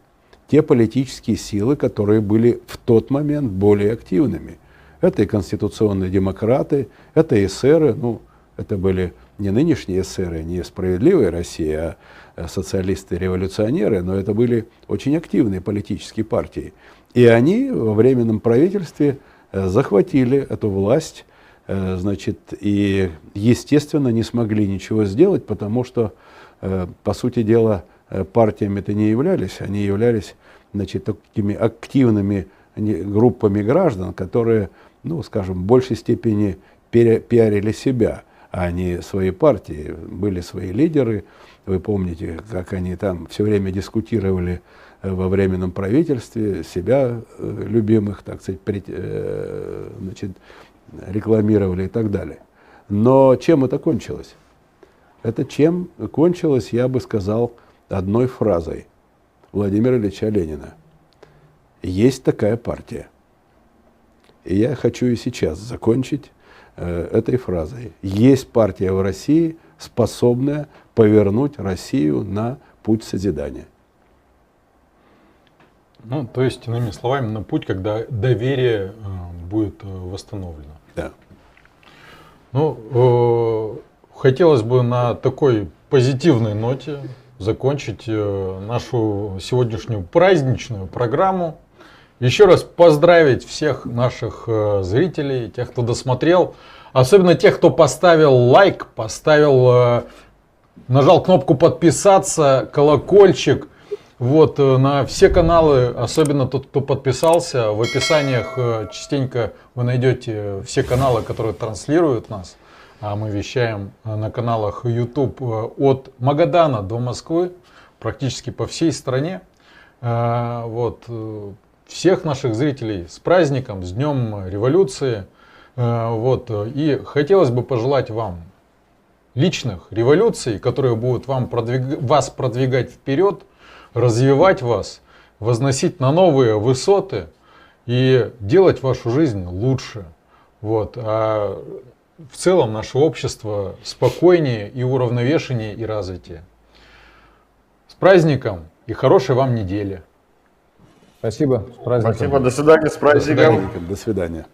Те политические силы, которые были в тот момент более активными. Это и конституционные демократы, это эсеры, ну, это были не нынешние эсеры, не «Справедливая Россия», а социалисты-революционеры, но это были очень активные политические партии. И они во Временном правительстве захватили эту власть, значит, и, естественно, не смогли ничего сделать, потому что, по сути дела, партиями-то не являлись, они являлись, значит, такими активными группами граждан, которые, ну, скажем, в большей степени пиарили себя, а не свои партии. Были свои лидеры, вы помните, как они там все время дискутировали во Временном правительстве, себя любимых, так сказать, значит, рекламировали и так далее. Но чем это кончилось? Это чем кончилось, я бы сказал, одной фразой Владимира Ильича Ленина. Есть такая партия. И я хочу и сейчас закончить этой фразой. Есть партия в России, способная повернуть Россию на путь созидания. Ну, то есть, иными словами, на путь, когда доверие будет восстановлено. Да. Ну, хотелось бы на такой позитивной ноте закончить нашу сегодняшнюю праздничную программу. еще раз поздравить всех наших зрителей, тех, кто досмотрел. Особенно тех, кто поставил лайк, нажал кнопку подписаться, колокольчик. Вот, на все каналы, особенно тот, кто подписался, в описаниях частенько вы найдете все каналы, которые транслируют нас. А мы вещаем на каналах YouTube от Магадана до Москвы, практически по всей стране. Вот, всех наших зрителей с праздником, с Днем Революции. Вот, и хотелось бы пожелать вам личных революций, которые будут вас продвигать вперед, развивать вас, возносить на новые высоты и делать вашу жизнь лучше. Вот. А в целом наше общество спокойнее и уравновешеннее и развитее. С праздником и хорошей вам недели. Спасибо. С праздником. Спасибо, до свидания, с праздником. До свидания.